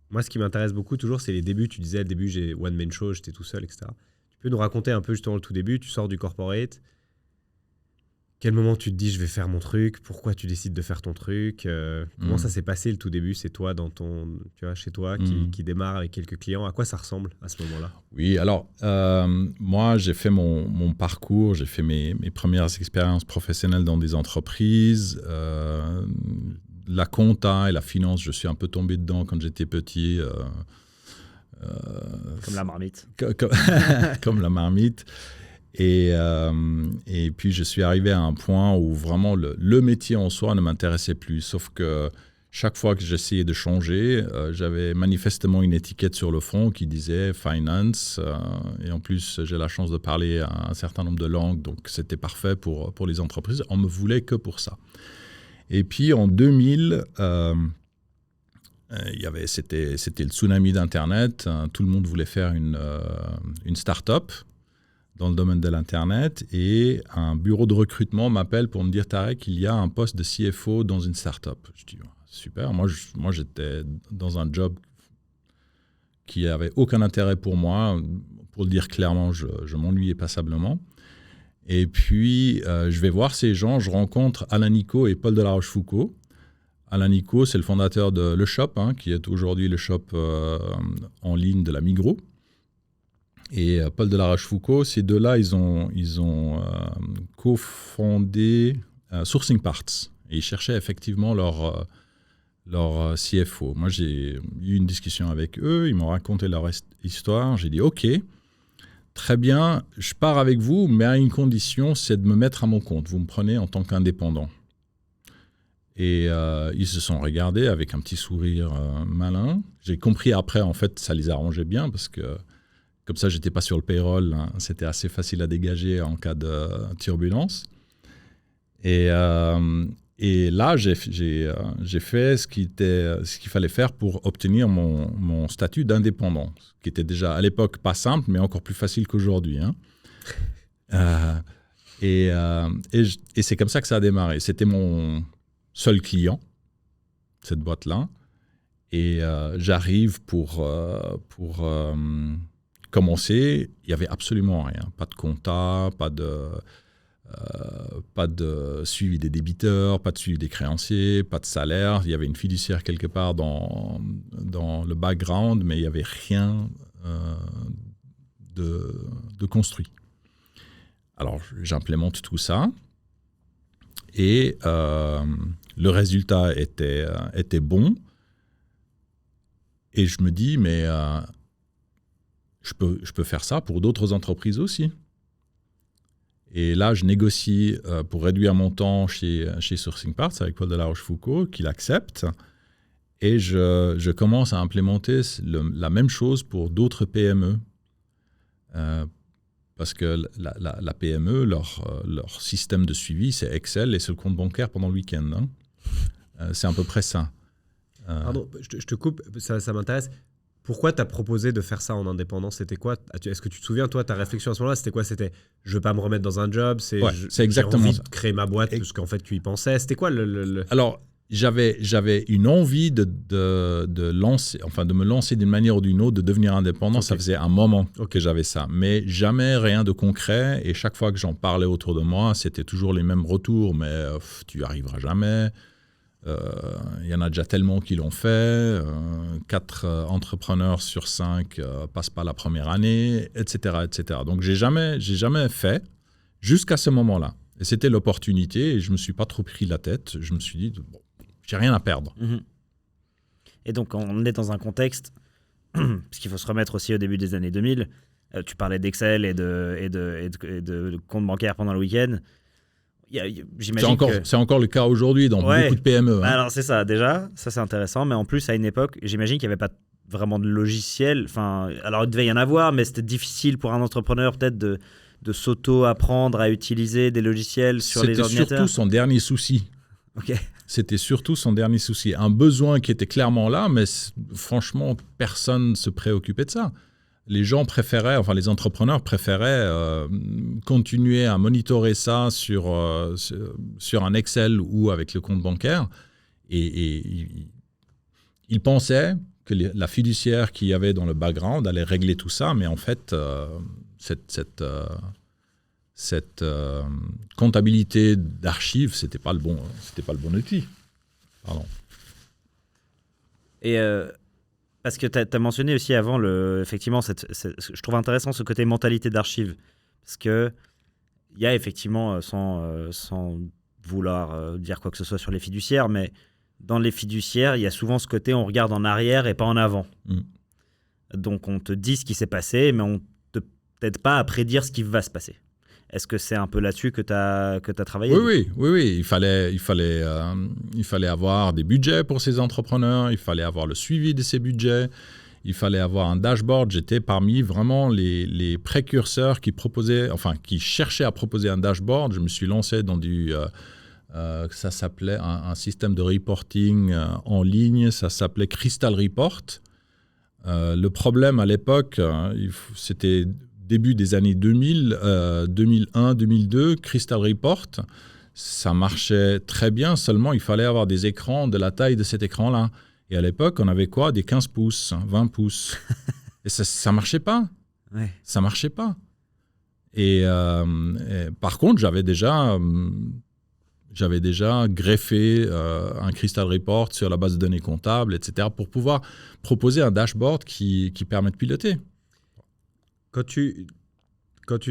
Speaker 5: Moi, ce qui m'intéresse beaucoup toujours, c'est les débuts. Tu disais, au début, j'ai one-man show, j'étais tout seul, etc. Tu peux nous raconter un peu justement le tout début, tu sors du corporate. Quel moment tu te dis, je vais faire mon truc? Pourquoi tu décides de faire ton truc? Comment ça s'est passé le tout début? C'est toi chez toi qui démarre avec quelques clients. À quoi ça ressemble à ce moment-là?
Speaker 1: Oui, alors moi, j'ai fait mon parcours, j'ai fait mes premières expériences professionnelles dans des entreprises. La compta et la finance, je suis un peu tombé dedans quand j'étais petit.
Speaker 3: Comme la marmite.
Speaker 1: Comme la marmite. Et puis, je suis arrivé à un point où vraiment le métier en soi ne m'intéressait plus. Sauf que chaque fois que j'essayais de changer, j'avais manifestement une étiquette sur le front qui disait « finance ». Et en plus, j'ai la chance de parler un certain nombre de langues, donc c'était parfait pour les entreprises. On ne me voulait que pour ça. Et puis, en 2000, c'était le tsunami d'Internet. Tout le monde voulait faire une start-up dans le domaine de l'Internet. Et un bureau de recrutement m'appelle pour me dire « Tarek, il y a un poste de CFO dans une start-up ». Je dis « Super, moi j'étais dans un job qui n'avait aucun intérêt pour moi. Pour le dire clairement, je m'ennuyais passablement. Et puis, je vais voir ces gens. Je rencontre Alain Nico et Paul de la Rochefoucauld. Alain Nico, c'est le fondateur de Le Shop, qui est aujourd'hui le shop en ligne de la Migros. Et Paul de la Rochefoucauld, ces deux-là, ils ont cofondé Sourcing Parts. Et ils cherchaient effectivement leur CFO. Moi, j'ai eu une discussion avec eux. Ils m'ont raconté leur histoire. J'ai dit « Ok, très bien, je pars avec vous, mais à une condition, c'est de me mettre à mon compte. Vous me prenez en tant qu'indépendant. » Et ils se sont regardés avec un petit sourire malin. J'ai compris après, en fait, ça les arrangeait bien parce que comme ça, je n'étais pas sur le payroll. C'était assez facile à dégager en cas de turbulence. Et là, j'ai fait ce qu'il fallait faire pour obtenir mon statut d'indépendant, ce qui était déjà à l'époque pas simple, mais encore plus facile qu'aujourd'hui. Et c'est comme ça que ça a démarré. C'était mon seul client, cette boîte-là. Et j'arrive pour commencer. Il n'y avait absolument rien. Pas de compta, pas de suivi des débiteurs, pas de suivi des créanciers, pas de salaire. Il y avait une fiduciaire quelque part dans le background, mais il n'y avait rien de construit. Alors, j'implémente tout ça. Et le résultat était bon. Et je me dis, mais je peux faire ça pour d'autres entreprises aussi. Et là, je négocie pour réduire mon temps chez Sourcing Parts avec Paul de la Rochefoucauld, qu'il accepte. Et je commence à implémenter la même chose pour d'autres PME. Parce que la PME, leur système de suivi, c'est Excel et c'est le compte bancaire pendant le week-end. C'est à peu près ça.
Speaker 5: Pardon, je te coupe, ça m'intéresse. Pourquoi tu as proposé de faire ça en indépendant? C'était quoi? Est-ce que tu te souviens, toi, ta réflexion à ce moment-là, c'était quoi? C'était je veux pas me remettre dans un job, c'est
Speaker 1: exactement
Speaker 5: j'ai envie
Speaker 1: ça.
Speaker 5: de créer ma boîte parce qu'en fait, tu y pensais. C'était quoi
Speaker 1: Alors, j'avais une envie de me lancer d'une manière ou d'une autre, de devenir indépendant. Okay. Ça faisait un moment que j'avais ça, mais jamais rien de concret. Et chaque fois que j'en parlais autour de moi, c'était toujours les mêmes retours. Mais tu n'y arriveras jamais. Y en a déjà tellement qui l'ont fait. 4 entrepreneurs sur 5 passent pas la première année, etc., etc. Donc, j'ai jamais fait jusqu'à ce moment-là. Et c'était l'opportunité et je me suis pas trop pris la tête. Je me suis dit, bon, j'ai rien à perdre.
Speaker 3: Mmh. Et donc, on est dans un contexte, parce qu'il faut se remettre aussi au début des années 2000, tu parlais d'Excel et de compte bancaire pendant le week-end.
Speaker 1: C'est encore le cas aujourd'hui dans beaucoup de PME.
Speaker 3: Alors, c'est ça, déjà, ça c'est intéressant. Mais en plus, à une époque, j'imagine qu'il n'y avait pas vraiment de logiciel. Enfin, alors, il devait y en avoir, mais c'était difficile pour un entrepreneur peut-être de s'auto-apprendre à utiliser des logiciels sur les ordinateurs.
Speaker 1: C'était surtout son dernier souci.
Speaker 3: Okay.
Speaker 1: C'était surtout son dernier souci. Un besoin qui était clairement là, mais franchement, personne ne se préoccupait de ça. Les gens préféraient, enfin les entrepreneurs préféraient continuer à monitorer ça sur un Excel ou avec le compte bancaire. Et ils pensaient que la fiduciaire qu'il y avait dans le background allait régler tout ça, mais en fait, cette comptabilité d'archives, c'était pas le bon outil. Pardon.
Speaker 3: Et parce que tu as mentionné aussi avant, effectivement, je trouve intéressant ce côté mentalité d'archives. Parce qu'il y a effectivement, sans vouloir dire quoi que ce soit sur les fiduciaires, mais dans les fiduciaires, il y a souvent ce côté on regarde en arrière et pas en avant. Donc on te dit ce qui s'est passé, mais on ne t'aide pas à prédire ce qui va se passer. Est-ce que c'est un peu là-dessus que tu as travaillé?
Speaker 1: Oui. Il fallait avoir des budgets pour ces entrepreneurs, il fallait avoir le suivi de ces budgets, il fallait avoir un dashboard. J'étais parmi vraiment les précurseurs qui cherchaient à proposer un dashboard. Je me suis lancé dans ça s'appelait un système de reporting en ligne, ça s'appelait Crystal Report. Le problème à l'époque, c'était début des années 2000, 2001, 2002, Crystal Report, ça marchait très bien, seulement il fallait avoir des écrans de la taille de cet écran-là. Et à l'époque, on avait quoi? Des 15 pouces, 20 pouces. Et ça marchait pas.
Speaker 3: Ouais.
Speaker 1: Ça marchait pas. Et par contre, j'avais déjà greffé un Crystal Report sur la base de données comptables, etc., pour pouvoir proposer un dashboard qui permet de piloter.
Speaker 5: Quand tu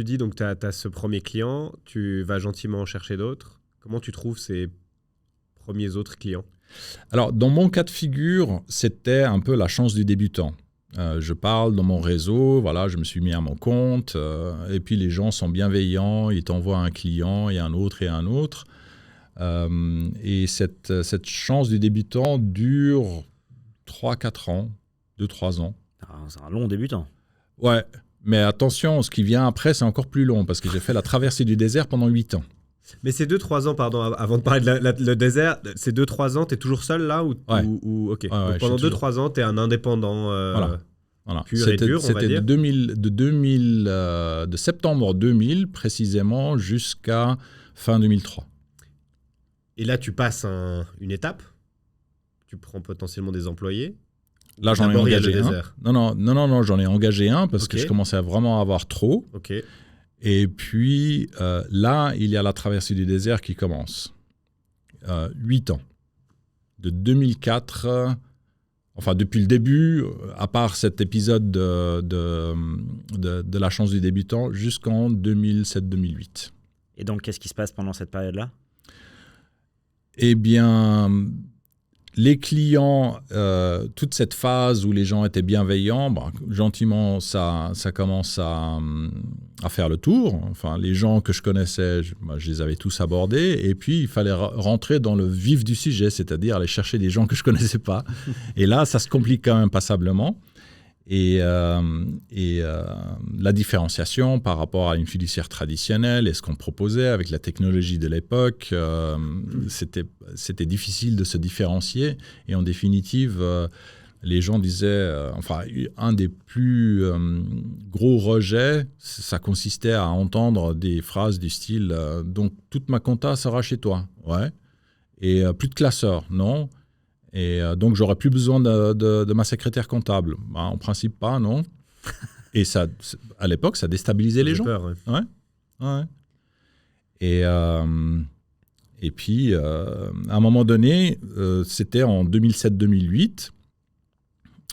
Speaker 5: dis donc tu as ce premier client, tu vas gentiment en chercher d'autres. Comment tu trouves ces premiers autres clients?
Speaker 1: Alors, dans mon cas de figure, c'était un peu la chance du débutant. Je parle dans mon réseau, voilà, je me suis mis à mon compte, et puis les gens sont bienveillants, ils t'envoient un client et un autre et un autre. Et cette chance du débutant dure 3-4 ans, 2-3 ans.
Speaker 3: C'est un long débutant.
Speaker 1: Ouais, mais attention, ce qui vient après, c'est encore plus long, parce que j'ai fait la traversée du désert pendant 8 ans.
Speaker 5: Mais ces 2-3 ans, pardon, avant de parler de le désert, ces 2-3 ans, tu es toujours seul là ou,
Speaker 1: Ouais.
Speaker 5: Ok.
Speaker 1: Ouais,
Speaker 5: Donc
Speaker 1: ouais,
Speaker 5: pendant
Speaker 1: je suis
Speaker 5: 2-3 ans, tu es un indépendant
Speaker 1: Voilà.
Speaker 5: pur et dur, on va dire.
Speaker 1: C'était de septembre 2000 précisément jusqu'à fin 2003.
Speaker 5: Et là, tu passes une étape. Tu prends potentiellement des employés.
Speaker 1: Là, j'en ai
Speaker 5: D'abord, il y a
Speaker 1: engagé
Speaker 5: le
Speaker 1: un.
Speaker 5: désert.
Speaker 1: Non, j'en ai engagé un parce
Speaker 5: Ok.
Speaker 1: que je commençais à vraiment avoir trop.
Speaker 5: Ok.
Speaker 1: Et puis là, il y a la traversée du désert qui commence. 8 ans. De 2004, enfin depuis le début, à part cet épisode de la chance du débutant, jusqu'en 2007-2008.
Speaker 3: Et donc, qu'est-ce qui se passe pendant cette période-là?
Speaker 1: Eh bien, les clients, toute cette phase où les gens étaient bienveillants, gentiment, ça commence à faire le tour. Enfin, les gens que je connaissais, je les avais tous abordés. Et puis, il fallait rentrer dans le vif du sujet, c'est-à-dire aller chercher des gens que je ne connaissais pas. Et là, ça se complique quand même passablement. Et la différenciation par rapport à une fiduciaire traditionnelle et ce qu'on proposait avec la technologie de l'époque, c'était difficile de se différencier. Et en définitive, les gens disaient, un des plus gros rejets, ça consistait à entendre des phrases du style « Donc, toute ma compta sera chez toi ». Ouais. Et plus de classeur, non. Et donc, j'aurais plus besoin de ma secrétaire comptable. En principe, pas, non. Et ça, à l'époque, ça déstabilisait les gens.
Speaker 5: Peur, ouais.
Speaker 1: Ouais. Et puis, à un moment donné, c'était en 2007-2008,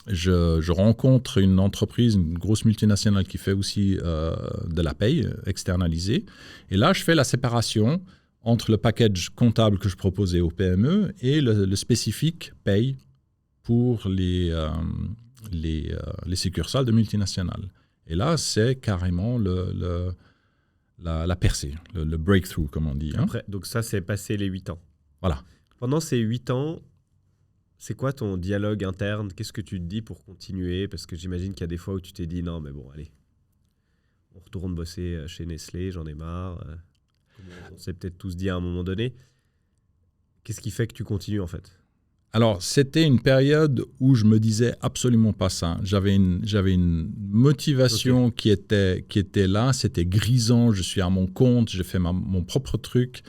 Speaker 1: je rencontre une entreprise, une grosse multinationale qui fait aussi de la paye externalisée. Et là, je fais la séparation entre le package comptable que je proposais aux PME et le spécifique paye pour les succursales de multinationales. Et là, c'est carrément la percée, le breakthrough, comme on dit.
Speaker 5: Après, donc ça, c'est passé les 8 ans.
Speaker 1: Voilà.
Speaker 5: Pendant ces 8 ans, c'est quoi ton dialogue interne? Qu'est-ce que tu te dis pour continuer? Parce que j'imagine qu'il y a des fois où tu t'es dit « Non, mais bon, allez, on retourne bosser chez Nestlé, j'en ai marre. » On s'est peut-être tous dit à un moment donné. Qu'est-ce qui fait que tu continues en fait?
Speaker 1: Alors, c'était une période où je me disais absolument pas ça. J'avais une motivation qui était là, c'était grisant, je suis à mon compte, j'ai fait mon propre truc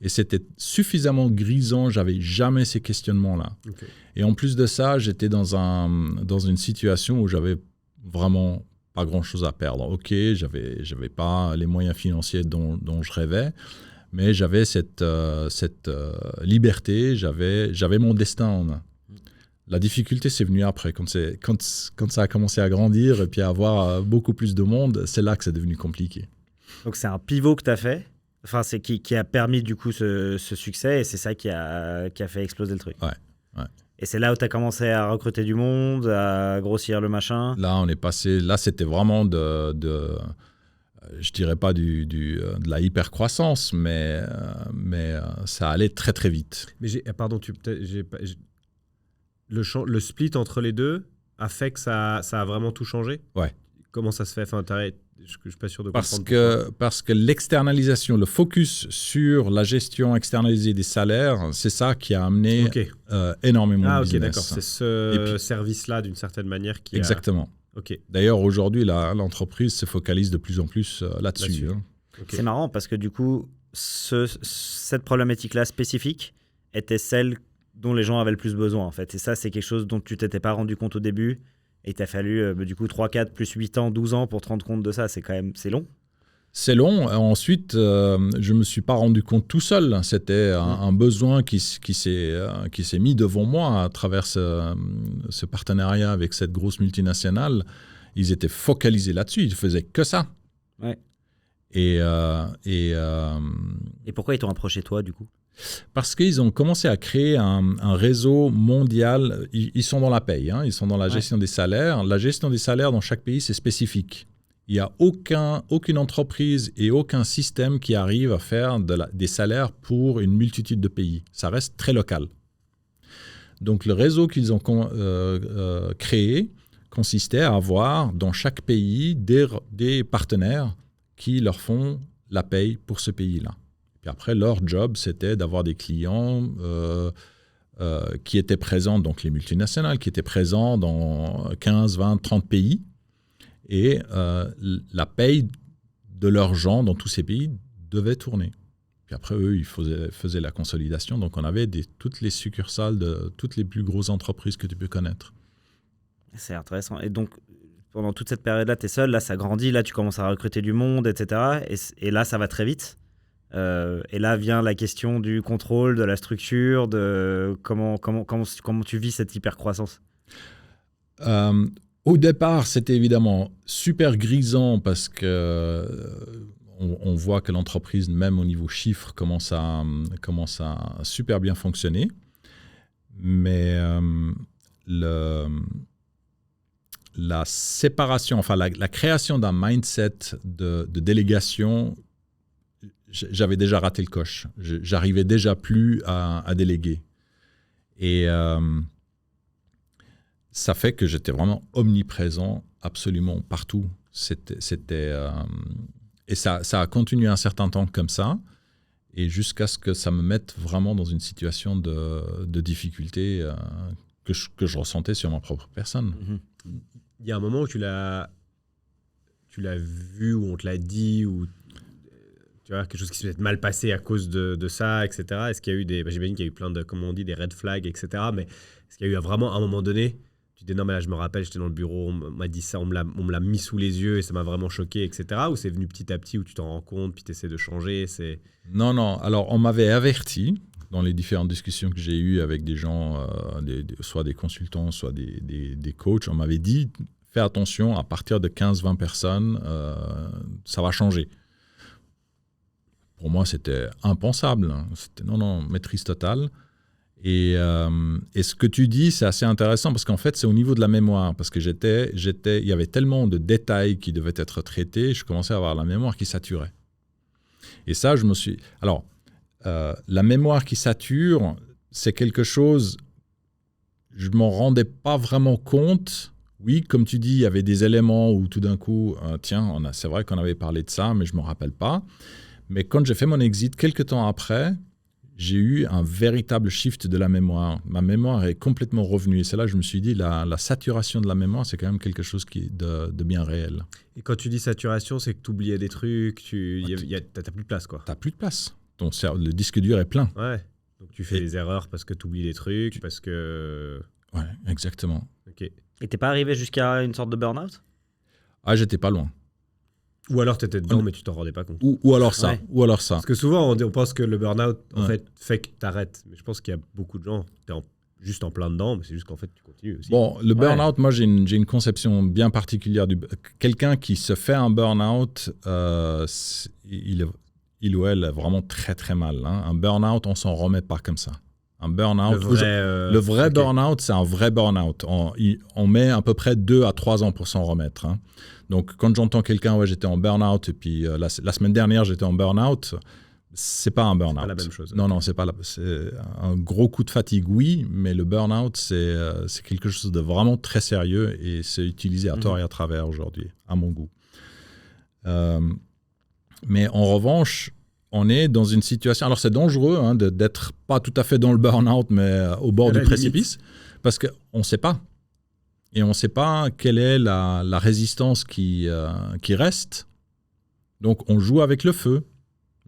Speaker 1: et c'était suffisamment grisant, j'avais jamais ces questionnements-là.
Speaker 5: Okay.
Speaker 1: Et en plus de ça, j'étais dans une situation où j'avais vraiment pas grand-chose à perdre. Ok, j'avais pas les moyens financiers dont je rêvais, mais j'avais cette liberté, j'avais mon destin en main. La difficulté, c'est venu après. Quand ça a commencé à grandir et puis à avoir beaucoup plus de monde, c'est là que c'est devenu compliqué.
Speaker 3: Donc, c'est un pivot que tu as fait, enfin, c'est qui a permis du coup ce succès et c'est ça qui a fait exploser le truc.
Speaker 1: Ouais.
Speaker 3: Et c'est là où tu as commencé à recruter du monde, à grossir le machin.
Speaker 1: Là, on est passé. Là, c'était vraiment je dirais pas de la hyper-croissance, mais ça allait très très vite.
Speaker 5: Mais pardon, le split entre les deux a fait que ça a vraiment tout changé?
Speaker 1: Ouais.
Speaker 5: Comment ça se fait? Enfin, je suis pas sûr de comprendre.
Speaker 1: Parce que l'externalisation, le focus sur la gestion externalisée des salaires, c'est ça qui a amené énormément de business.
Speaker 5: D'accord. C'est ce service-là, d'une certaine manière, qui
Speaker 1: Exactement.
Speaker 5: Ok.
Speaker 1: D'ailleurs, aujourd'hui, l'entreprise se focalise de plus en plus là-dessus. Hein.
Speaker 2: Okay. C'est marrant parce que du coup, cette problématique-là spécifique était celle dont les gens avaient le plus besoin, en fait. Et ça, c'est quelque chose dont tu t'étais pas rendu compte au début. Et il t'a fallu, du coup, 3, 4, plus 8 ans, 12 ans pour te rendre compte de ça. C'est long.
Speaker 1: C'est long. Ensuite, je ne me suis pas rendu compte tout seul. C'était un besoin qui s'est mis devant moi à travers ce partenariat avec cette grosse multinationale. Ils étaient focalisés là-dessus. Ils ne faisaient que ça.
Speaker 2: Ouais.
Speaker 1: Et
Speaker 2: pourquoi ils t'ont approché toi, du coup?
Speaker 1: Parce qu'ils ont commencé à créer un réseau mondial. Ils sont dans la paye, hein. Ils sont dans la gestion des salaires. La gestion des salaires dans chaque pays, c'est spécifique. Il n'y a aucune entreprise et aucun système qui arrive à faire des salaires pour une multitude de pays. Ça reste très local. Donc le réseau qu'ils ont créé consistait à avoir dans chaque pays des partenaires qui leur font la paye pour ce pays-là. Puis après, leur job, c'était d'avoir des clients qui étaient présents, donc les multinationales, qui étaient présents dans 15, 20, 30 pays. Et la paye de leurs gens dans tous ces pays devait tourner. Puis après, eux, ils faisaient la consolidation. Donc, on avait toutes les succursales de toutes les plus grosses entreprises que tu peux connaître.
Speaker 2: C'est intéressant. Et donc, pendant toute cette période-là, tu es seul. Là, ça grandit. Là, tu commences à recruter du monde, etc. Et là, ça va très vite. Et là vient la question du contrôle, de la structure, de comment tu vis cette hypercroissance.
Speaker 1: Au départ, c'était évidemment super grisant parce que on voit que l'entreprise, même au niveau chiffres, commence à super bien fonctionner. Mais la séparation, enfin la création d'un mindset de délégation, j'avais déjà raté le coche. J'arrivais déjà plus à déléguer. Et ça fait que j'étais vraiment omniprésent absolument partout. Et ça a continué un certain temps comme ça, et jusqu'à ce que ça me mette vraiment dans une situation de difficulté que je ressentais sur ma propre personne.
Speaker 5: Il y a un moment où tu l'as vu, où on te l'a dit, ou tu vois, quelque chose qui s'est peut-être mal passé à cause de ça, etc. Est-ce qu'il y a eu j'imagine qu'il y a eu plein de, comme on dit, des red flags, etc. Mais est-ce qu'il y a eu vraiment un moment donné, tu dis non mais là je me rappelle, j'étais dans le bureau, on m'a dit ça, on me l'a mis sous les yeux et ça m'a vraiment choqué, etc. Ou c'est venu petit à petit où tu t'en rends compte, puis tu essaies de changer?
Speaker 1: Non. Alors on m'avait averti dans les différentes discussions que j'ai eues avec des gens, soit des consultants, soit des coachs. On m'avait dit, fais attention, à partir de 15-20 personnes, ça va changer. Pour moi, c'était impensable. C'était non, maîtrise totale. Et ce que tu dis, c'est assez intéressant parce qu'en fait, c'est au niveau de la mémoire. Parce que il y avait tellement de détails qui devaient être traités, je commençais à avoir la mémoire qui saturait. Et ça, Alors, la mémoire qui sature, c'est quelque chose, je ne m'en rendais pas vraiment compte. Oui, comme tu dis, il y avait des éléments où tout d'un coup, c'est vrai qu'on avait parlé de ça, mais je ne me rappelle pas. Mais quand j'ai fait mon exit, quelques temps après, j'ai eu un véritable shift de la mémoire. Ma mémoire est complètement revenue. Et c'est là que je me suis dit, la saturation de la mémoire, c'est quand même quelque chose de bien réel.
Speaker 5: Et quand tu dis saturation, c'est que tu oubliais des trucs, tu n'as plus de place, quoi.
Speaker 1: Tu n'as plus de place. Le disque dur est plein.
Speaker 5: Ouais. Donc tu fais des erreurs parce que tu oublies des trucs, parce que...
Speaker 1: Ouais, exactement.
Speaker 5: Ok.
Speaker 2: Et t'es pas arrivé jusqu'à une sorte de burn-out?
Speaker 1: Ah, j'étais pas loin.
Speaker 5: Ou alors tu étais dedans, mais tu t'en rendais pas compte.
Speaker 1: Ou alors ça.
Speaker 2: Ouais.
Speaker 1: Ou alors ça.
Speaker 5: Parce que souvent, on pense que le burn-out, en fait que tu arrêtes. Mais je pense qu'il y a beaucoup de gens, tu es juste en plein dedans, mais c'est juste qu'en fait, tu continues aussi.
Speaker 1: Bon, le burn-out, moi, j'ai une conception bien particulière. Quelqu'un qui se fait un burn-out, il ou elle a vraiment très, très mal. Hein. Un burn-out, on s'en remet pas comme ça. Un burn-out.
Speaker 5: Le vrai
Speaker 1: Ok.
Speaker 5: burn-out.
Speaker 1: Burn-out, c'est un vrai burn-out. On met à peu près 2 à 3 ans pour s'en remettre. Hein. Donc, quand j'entends quelqu'un, ouais, j'étais en burn-out, et puis la semaine dernière, j'étais en burn-out, c'est pas un burn-out.
Speaker 5: pas la même chose.
Speaker 1: Non, c'est pas c'est un gros coup de fatigue, oui, mais le burn-out, c'est quelque chose de vraiment très sérieux, et c'est utilisé à tort et à travers aujourd'hui, à mon goût. Mais en revanche, on est dans une situation... Alors, c'est dangereux hein, d'être pas tout à fait dans le burn-out, mais au bord
Speaker 5: À
Speaker 1: du
Speaker 5: la
Speaker 1: précipice, parce qu'on ne sait pas. Et on ne sait pas quelle est la résistance qui reste. Donc, on joue avec le feu.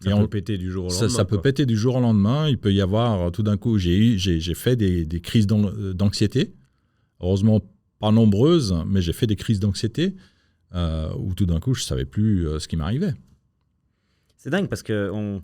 Speaker 5: Ça peut péter du jour au lendemain.
Speaker 1: Ça peut péter du jour au lendemain. Il peut y avoir, tout d'un coup, j'ai fait des crises d'anxiété. Heureusement, pas nombreuses, mais j'ai fait des crises d'anxiété où tout d'un coup, je ne savais plus ce qui m'arrivait.
Speaker 3: C'est dingue parce qu'on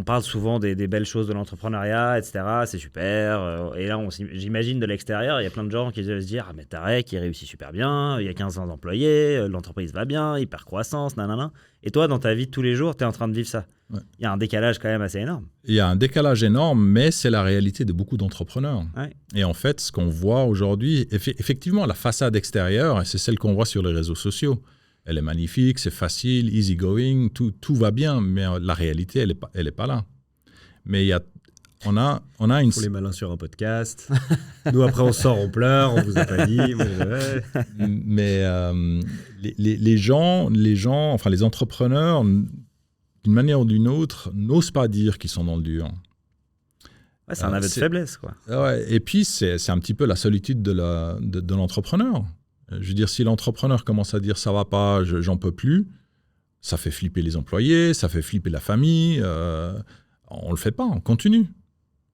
Speaker 3: parle souvent des belles choses de l'entrepreneuriat, etc. C'est super. Et là, j'imagine de l'extérieur, il y a plein de gens qui doivent se dire « Ah, mais Tarek, il réussit super bien, il y a 15 ans d'employés, l'entreprise va bien, hyper croissance, nanana. » Et toi, dans ta vie de tous les jours, tu es en train de vivre ça.
Speaker 1: Ouais.
Speaker 3: Il y a un décalage quand même assez énorme.
Speaker 1: Il y a un décalage énorme, mais c'est la réalité de beaucoup d'entrepreneurs.
Speaker 3: Ouais.
Speaker 1: Et en fait, ce qu'on voit aujourd'hui, effectivement, la façade extérieure, c'est celle qu'on voit sur les réseaux sociaux. Elle est magnifique, c'est facile, easy going, tout va bien, mais la réalité, elle est pas là. Mais on a une...
Speaker 5: Pour les malins sur un podcast. Nous, après, on sort, on pleure, on vous a pas dit.
Speaker 1: Mais les gens, enfin les entrepreneurs, d'une manière ou d'une autre, n'osent pas dire qu'ils sont dans le dur.
Speaker 3: Ouais, c'est un aveu de faiblesse, quoi.
Speaker 1: Ouais, et puis, c'est un petit peu la solitude de l'entrepreneur. Je veux dire, si l'entrepreneur commence à dire « ça va pas, j'en peux plus », ça fait flipper les employés, ça fait flipper la famille. On le fait pas, on continue.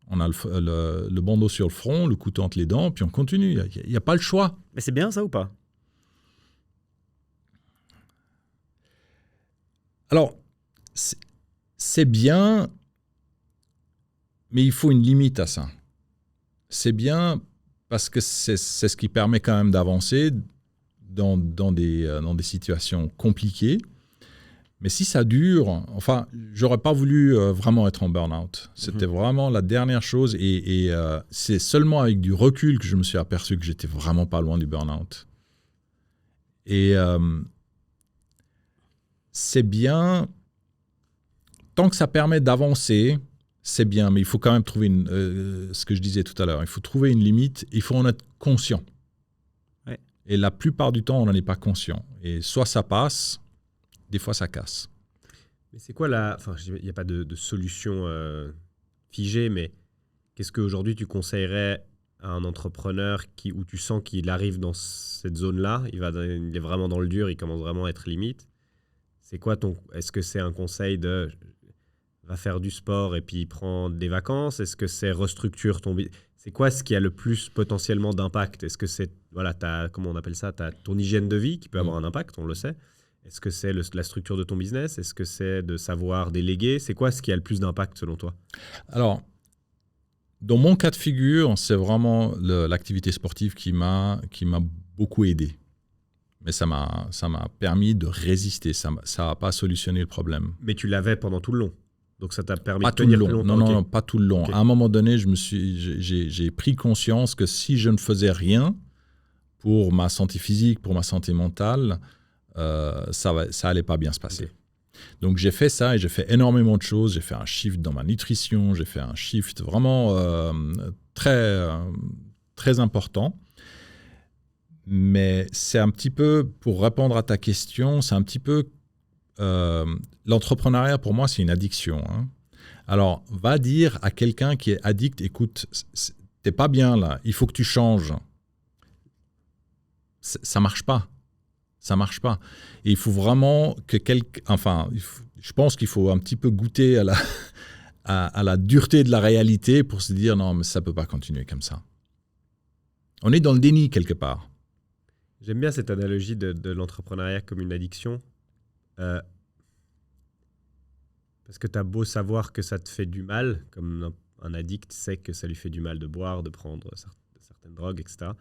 Speaker 1: On a le bandeau sur le front, le couteau entre les dents, puis on continue. Il n'y a pas le choix.
Speaker 3: Mais c'est bien ça ou pas?
Speaker 1: Alors, c'est bien, mais il faut une limite à ça. C'est bien parce que c'est ce qui permet quand même d'avancer dans des situations compliquées. Mais si ça dure, enfin, j'aurais pas voulu vraiment être en burn-out. C'était vraiment la dernière chose, et c'est seulement avec du recul que je me suis aperçu que j'étais vraiment pas loin du burn-out. Et c'est bien, tant que ça permet d'avancer, c'est bien, mais il faut quand même trouver ce que je disais tout à l'heure, il faut trouver une limite, il faut en être conscient.
Speaker 3: Ouais.
Speaker 1: Et la plupart du temps, on n'en est pas conscient. Et soit ça passe, des fois ça casse.
Speaker 5: Mais c'est quoi enfin, il n'y a pas de solution figée, mais qu'est-ce qu'aujourd'hui tu conseillerais à un entrepreneur où tu sens qu'il arrive dans cette zone-là, il est vraiment dans le dur, il commence vraiment à être limite. C'est quoi est-ce que c'est un conseil de va faire du sport et puis prends des vacances? Est-ce que c'est restructure ton business? C'est quoi ce qui a le plus potentiellement d'impact? Est-ce que c'est, voilà, comment on appelle ça, ton hygiène de vie qui peut avoir un impact, on le sait. Est-ce que c'est la structure de ton business? Est-ce que c'est de savoir déléguer? C'est quoi ce qui a le plus d'impact selon toi?
Speaker 1: Alors, dans mon cas de figure, c'est vraiment l'activité sportive qui m'a beaucoup aidé. Mais ça m'a permis de résister. Ça n'a pas solutionné le problème.
Speaker 5: Mais tu l'avais pendant tout le long. Donc ça t'a permis
Speaker 1: pas
Speaker 5: de tenir
Speaker 1: tout
Speaker 5: plus
Speaker 1: le long.
Speaker 5: longtemps.
Speaker 1: Non, pas tout le long.
Speaker 5: Okay. À
Speaker 1: un moment donné, j'ai pris conscience que si je ne faisais rien pour ma santé physique, pour ma santé mentale, ça allait pas bien se passer. Okay. Donc j'ai fait ça et j'ai fait énormément de choses. J'ai fait un shift dans ma nutrition, j'ai fait un shift vraiment très, très important. Mais c'est un petit peu, pour répondre à ta question, c'est un petit peu... l'entrepreneuriat, pour moi, c'est une addiction. Hein. Alors, va dire à quelqu'un qui est addict, écoute, t'es pas bien là, il faut que tu changes. Ça marche pas. Ça marche pas. Et il faut vraiment que je pense qu'il faut un petit peu goûter à la dureté de la réalité pour se dire non, mais ça peut pas continuer comme ça. On est dans le déni quelque part.
Speaker 5: J'aime bien cette analogie de l'entrepreneuriat comme une addiction. Parce que tu as beau savoir que ça te fait du mal, comme un addict sait que ça lui fait du mal de boire, de prendre certaines drogues, etc.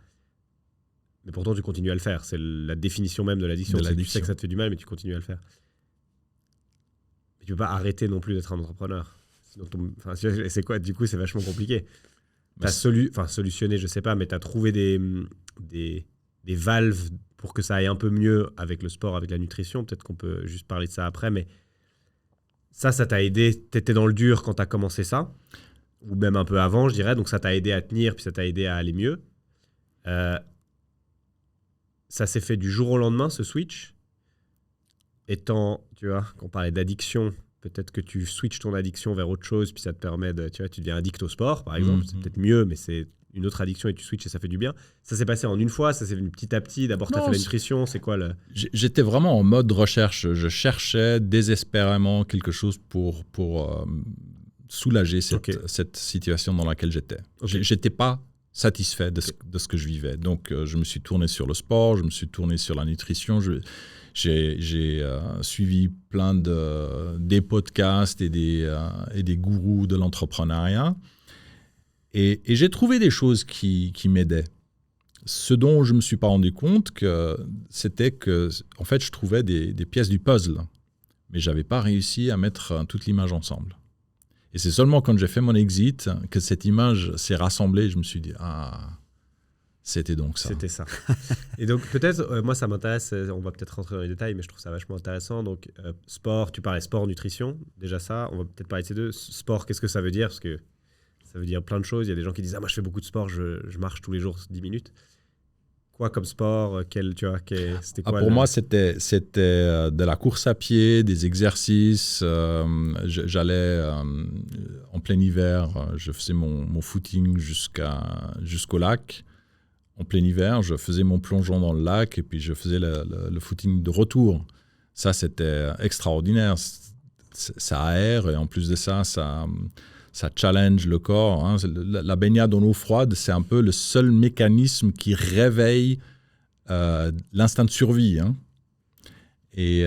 Speaker 5: Mais pourtant, tu continues à le faire. C'est la définition même de l'addiction. Tu sais que ça te fait du mal, mais tu continues à le faire. Mais tu ne peux pas arrêter non plus d'être un entrepreneur. C'est quoi? Du coup, c'est vachement compliqué.
Speaker 1: Bah,
Speaker 5: T'as solutionné, je sais pas, mais tu as trouvé des valves pour que ça aille un peu mieux avec le sport, avec la nutrition. Peut-être qu'on peut juste parler de ça après, mais ça t'a aidé. Tu étais dans le dur quand tu as commencé ça, ou même un peu avant, je dirais. Donc ça t'a aidé à tenir, puis ça t'a aidé à aller mieux. Ça s'est fait du jour au lendemain, ce switch. Étant, tu vois, quand on parlait d'addiction, peut-être que tu switches ton addiction vers autre chose, puis ça te permet de, tu vois, tu deviens addict au sport, par exemple. C'est peut-être mieux, mais c'est une autre addiction et tu switches et ça fait du bien. Ça s'est passé en une fois, ça s'est venu petit à petit. D'abord, tu as fait la nutrition, c'est quoi le...
Speaker 1: J'étais vraiment en mode recherche. Je cherchais désespérément quelque chose pour soulager cette situation dans laquelle j'étais.
Speaker 5: Okay.
Speaker 1: J'étais pas satisfait de ce que je vivais. Donc, je me suis tourné sur le sport, je me suis tourné sur la nutrition. J'ai suivi plein des podcasts et des gourous de l'entrepreneuriat. Et j'ai trouvé des choses qui m'aidaient. Ce dont je ne me suis pas rendu compte, c'était que, en fait, je trouvais des pièces du puzzle. Mais je n'avais pas réussi à mettre toute l'image ensemble. Et c'est seulement quand j'ai fait mon exit que cette image s'est rassemblée. Je me suis dit, c'était donc ça.
Speaker 5: C'était ça. Et donc, peut-être, moi, ça m'intéresse, on va peut-être rentrer dans les détails, mais je trouve ça vachement intéressant. Donc, sport, tu parlais sport, nutrition, déjà ça, on va peut-être parler de ces deux. Sport, qu'est-ce que ça veut dire? Parce que ça veut dire plein de choses. Il y a des gens qui disent, moi, je fais beaucoup de sport, je marche tous les jours 10 minutes. Quoi comme sport? C'était quoi
Speaker 1: pour moi, c'était de la course à pied, des exercices. J'allais en plein hiver, je faisais mon footing jusqu'au lac. En plein hiver, je faisais mon plongeon dans le lac et puis je faisais le footing de retour. Ça, c'était extraordinaire. Ça aère et en plus de ça challenge le corps. Hein. La baignade en eau froide, c'est un peu le seul mécanisme qui réveille l'instinct de survie. Hein. Et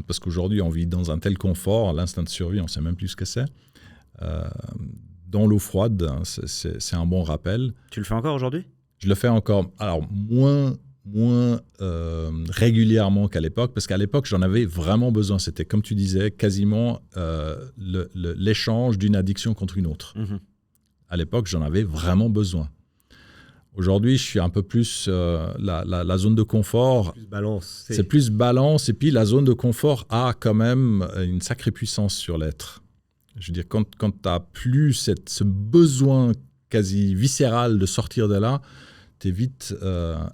Speaker 1: parce qu'aujourd'hui, on vit dans un tel confort, l'instinct de survie, on ne sait même plus ce que c'est. Dans l'eau froide, c'est un bon rappel.
Speaker 3: Tu le fais encore aujourd'hui?
Speaker 1: Je le fais encore, alors moins régulièrement qu'à l'époque, parce qu'à l'époque, j'en avais vraiment besoin. C'était, comme tu disais, quasiment l'échange d'une addiction contre une autre.
Speaker 3: Mm-hmm.
Speaker 1: À l'époque, j'en avais vraiment besoin. Aujourd'hui, je suis un peu plus la zone de confort.
Speaker 5: Plus balance.
Speaker 1: C'est plus balance, et puis la zone de confort a quand même une sacrée puissance sur l'être. Je veux dire, quand tu n'as plus ce besoin quasi viscéral de sortir de là, tu es vite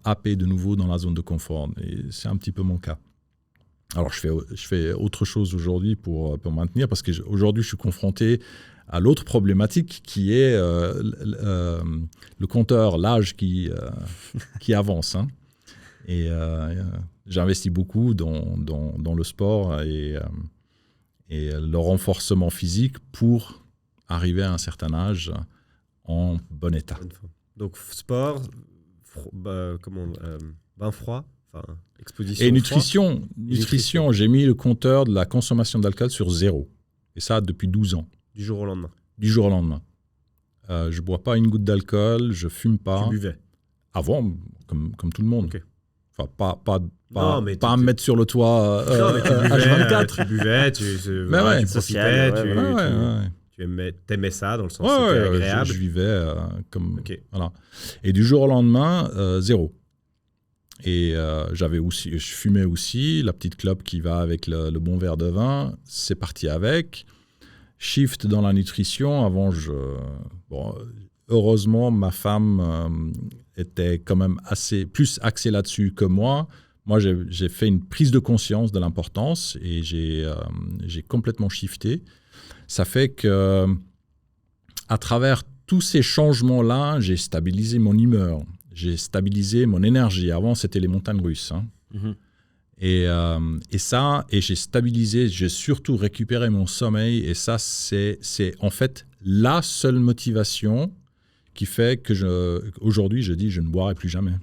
Speaker 1: happé de nouveau dans la zone de confort. Et c'est un petit peu mon cas. Alors, je fais autre chose aujourd'hui pour maintenir, parce qu'aujourd'hui, je suis confronté à l'autre problématique qui est le compteur, l'âge qui avance. Hein. Et j'investis beaucoup dans le sport et le renforcement physique pour arriver à un certain âge en bon état.
Speaker 5: Donc, sport, bain froid, exposition.
Speaker 1: Et nutrition, j'ai mis le compteur de la consommation d'alcool sur 0. Et ça depuis 12 ans.
Speaker 5: Du jour au lendemain.
Speaker 1: Du jour au lendemain. Je ne bois pas une goutte d'alcool, je ne fume pas.
Speaker 5: Tu buvais?
Speaker 1: Avant, comme tout le monde.
Speaker 5: Okay.
Speaker 1: Enfin, pas me mettre sur le toit
Speaker 5: H24. Tu buvais, tu profitais, tu aimais ça, dans le sens que c'était agréable.
Speaker 1: Je vivais comme... Okay. Voilà. Et du jour au lendemain, 0. Et je fumais aussi, la petite clope qui va avec le bon verre de vin, c'est parti avec. Shift dans la nutrition. Avant, heureusement, ma femme était quand même plus axée là-dessus que moi. Moi, j'ai fait une prise de conscience de l'importance et j'ai complètement shifté. Ça fait que, à travers tous ces changements-là, j'ai stabilisé mon humeur, j'ai stabilisé mon énergie. Avant, c'était les montagnes russes. Hein. Mm-hmm. Et j'ai stabilisé, j'ai surtout récupéré mon sommeil. Et ça, c'est en fait la seule motivation qui fait que aujourd'hui, je dis je ne boirai plus jamais.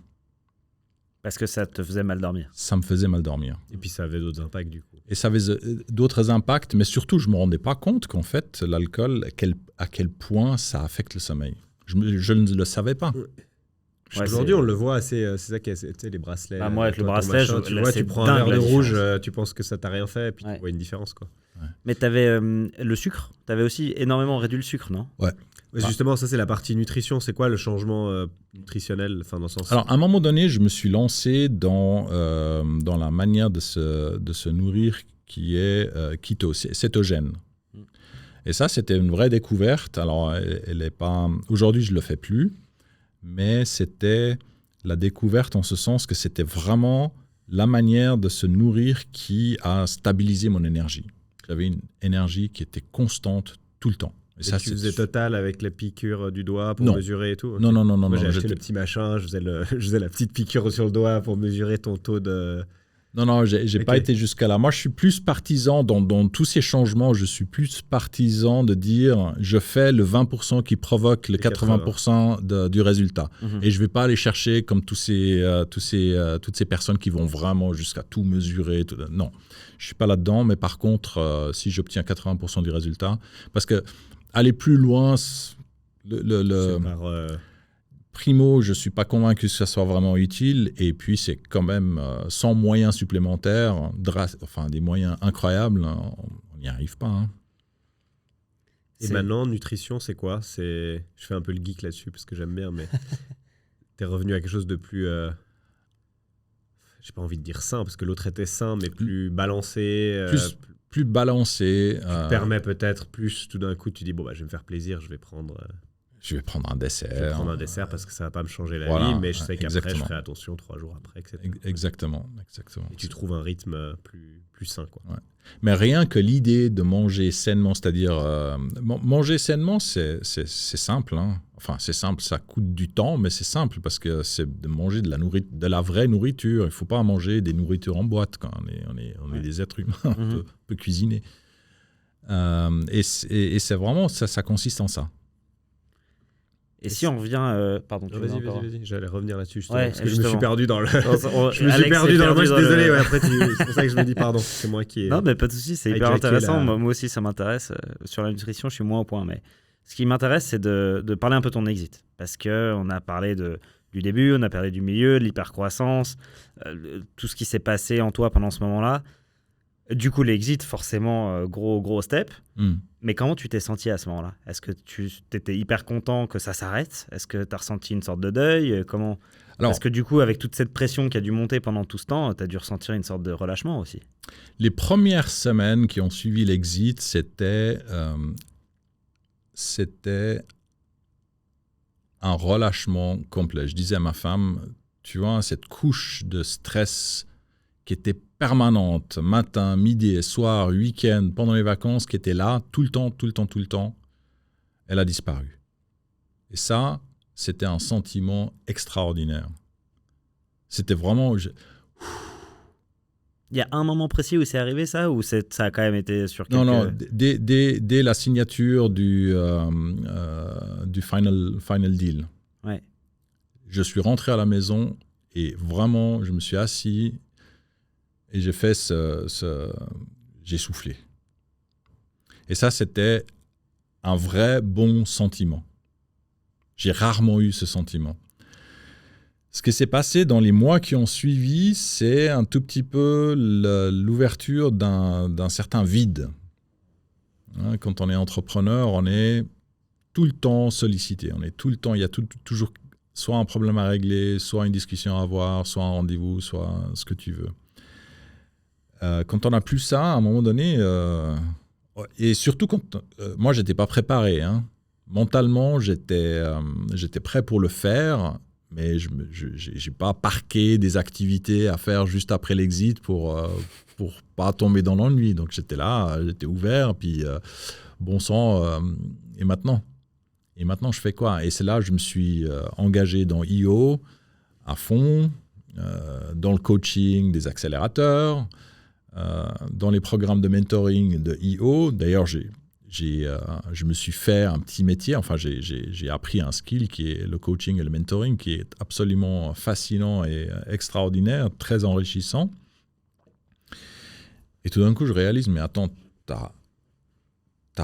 Speaker 3: Parce que ça te faisait mal dormir.
Speaker 1: Ça me faisait mal dormir.
Speaker 5: Et puis ça avait d'autres impacts du coup.
Speaker 1: Et ça avait d'autres impacts, mais surtout, je ne me rendais pas compte qu'en fait, l'alcool, à quel point ça affecte le sommeil. Je ne le savais pas.
Speaker 5: Ouais, aujourd'hui, on le voit assez. C'est ça qui est les bracelets.
Speaker 3: Moi, avec le bracelet,
Speaker 5: tu prends un verre de rouge, tu penses que ça t'a rien fait, et puis tu vois une différence, quoi.
Speaker 3: Mais tu avais le sucre. Tu avais aussi énormément réduit le sucre, non?
Speaker 1: Ouais.
Speaker 5: Justement, ça, c'est la partie nutrition. C'est quoi le changement nutritionnel, dans le sens...
Speaker 1: Alors, à un moment donné, je me suis lancé dans la manière de se nourrir qui est cétogène. Et ça, c'était une vraie découverte. Alors, elle est pas... Aujourd'hui, je ne le fais plus, mais c'était la découverte en ce sens que c'était vraiment la manière de se nourrir qui a stabilisé mon énergie. J'avais une énergie qui était constante tout le temps.
Speaker 5: Et ça, tu faisais total avec la piqûre du doigt pour mesurer et tout?
Speaker 1: Okay. Non.
Speaker 5: Moi, j'ai acheté le petit machin, je faisais la petite piqûre sur le doigt pour mesurer ton taux de...
Speaker 1: Non, j'ai pas été jusqu'à là. Moi, je suis plus partisan, dans tous ces changements, je suis plus partisan de dire, je fais le 20% qui provoque le 80% du résultat. Et je vais pas aller chercher comme toutes ces personnes qui vont vraiment jusqu'à tout mesurer. Non, je suis pas là-dedans. Mais par contre, si j'obtiens 80% du résultat, parce que aller plus loin, primo, je ne suis pas convaincu que ça soit vraiment utile. Et puis, c'est quand même sans moyens supplémentaires, des moyens incroyables, on n'y arrive pas. Hein.
Speaker 5: Et maintenant, nutrition, c'est quoi? Je fais un peu le geek là-dessus parce que j'aime bien, mais tu es revenu à quelque chose de plus... j'ai pas envie de dire sain, parce que l'autre était sain, mais plus balancé.
Speaker 1: Plus balancé.
Speaker 5: Qui te permet peut-être plus, tout d'un coup, tu dis, bon, je vais me faire plaisir, je vais prendre
Speaker 1: un dessert.
Speaker 5: Je vais prendre un dessert parce que ça va pas me changer la vie, mais je sais qu'après, je ferai attention 3 jours après, etc.
Speaker 1: Exactement.
Speaker 5: Et tu trouves un rythme plus sain, quoi.
Speaker 1: Ouais. Mais rien que l'idée de manger sainement, c'est-à-dire manger sainement, c'est simple. Hein. Enfin, c'est simple, ça coûte du temps, mais c'est simple parce que c'est de manger de la vraie nourriture. Il ne faut pas manger des nourritures en boîte quand on est des êtres humains, on peut cuisiner. Et c'est vraiment, ça consiste en ça.
Speaker 3: Et si on revient... pardon,
Speaker 5: vas-y. J'allais revenir là-dessus.
Speaker 3: Ouais,
Speaker 5: parce que je me suis perdu dans le...
Speaker 3: je me suis
Speaker 5: perdu dans le... Moi, je suis désolé. Ouais, après, c'est pour ça que je me dis pardon. C'est moi qui ai...
Speaker 3: Non, mais pas de souci. C'est hyper intéressant. Moi aussi, ça m'intéresse. Sur la nutrition, je suis moins au point. Mais ce qui m'intéresse, c'est de parler un peu de ton exit. Parce qu'on a parlé du début, on a parlé du milieu, de l'hypercroissance, tout ce qui s'est passé en toi pendant ce moment-là. Du coup, l'exit, forcément, gros step. Mais comment tu t'es senti à ce moment-là? Est-ce que tu étais hyper content que ça s'arrête? Est-ce que tu as ressenti une sorte de deuil? Comment... Parce que du coup, avec toute cette pression qui a dû monter pendant tout ce temps, tu as dû ressentir une sorte de relâchement aussi.
Speaker 1: Les premières semaines qui ont suivi l'exit, c'était un relâchement complet. Je disais à ma femme, tu vois, cette couche de stress qui était permanente, matin, midi, soir, week-end, pendant les vacances, qui était là tout le temps, elle a disparu. Et ça, c'était un sentiment extraordinaire. C'était vraiment...
Speaker 3: Il y a un moment précis où c'est arrivé ça, ou ça a quand même été sur quelques...
Speaker 1: Non, dès la signature du final deal.
Speaker 3: Ouais.
Speaker 1: Je suis rentré à la maison et vraiment, je me suis assis et j'ai fait j'ai soufflé. Et ça, c'était un vrai bon sentiment. J'ai rarement eu ce sentiment. Ce qui s'est passé dans les mois qui ont suivi, c'est un tout petit peu l'ouverture d'un certain vide. Hein, quand on est entrepreneur, on est tout le temps sollicité. On est tout le temps, il y a toujours soit un problème à régler, soit une discussion à avoir, soit un rendez-vous, soit ce que tu veux. Quand on n'a plus ça, à un moment donné, et surtout quand moi, je n'étais pas préparé. Hein. Mentalement, j'étais prêt pour le faire, mais je n'ai pas parqué des activités à faire juste après l'exit pour pas tomber dans l'ennui. Donc, j'étais là, j'étais ouvert, puis bon sang, et maintenant? Et maintenant, je fais quoi? Et c'est là que je me suis engagé dans IO à fond, dans le coaching des accélérateurs, dans les programmes de mentoring de IO. D'ailleurs, je me suis fait un petit métier, enfin j'ai appris un skill qui est le coaching et le mentoring, qui est absolument fascinant et extraordinaire, très enrichissant. Et tout d'un coup, je réalise, mais attends, t'as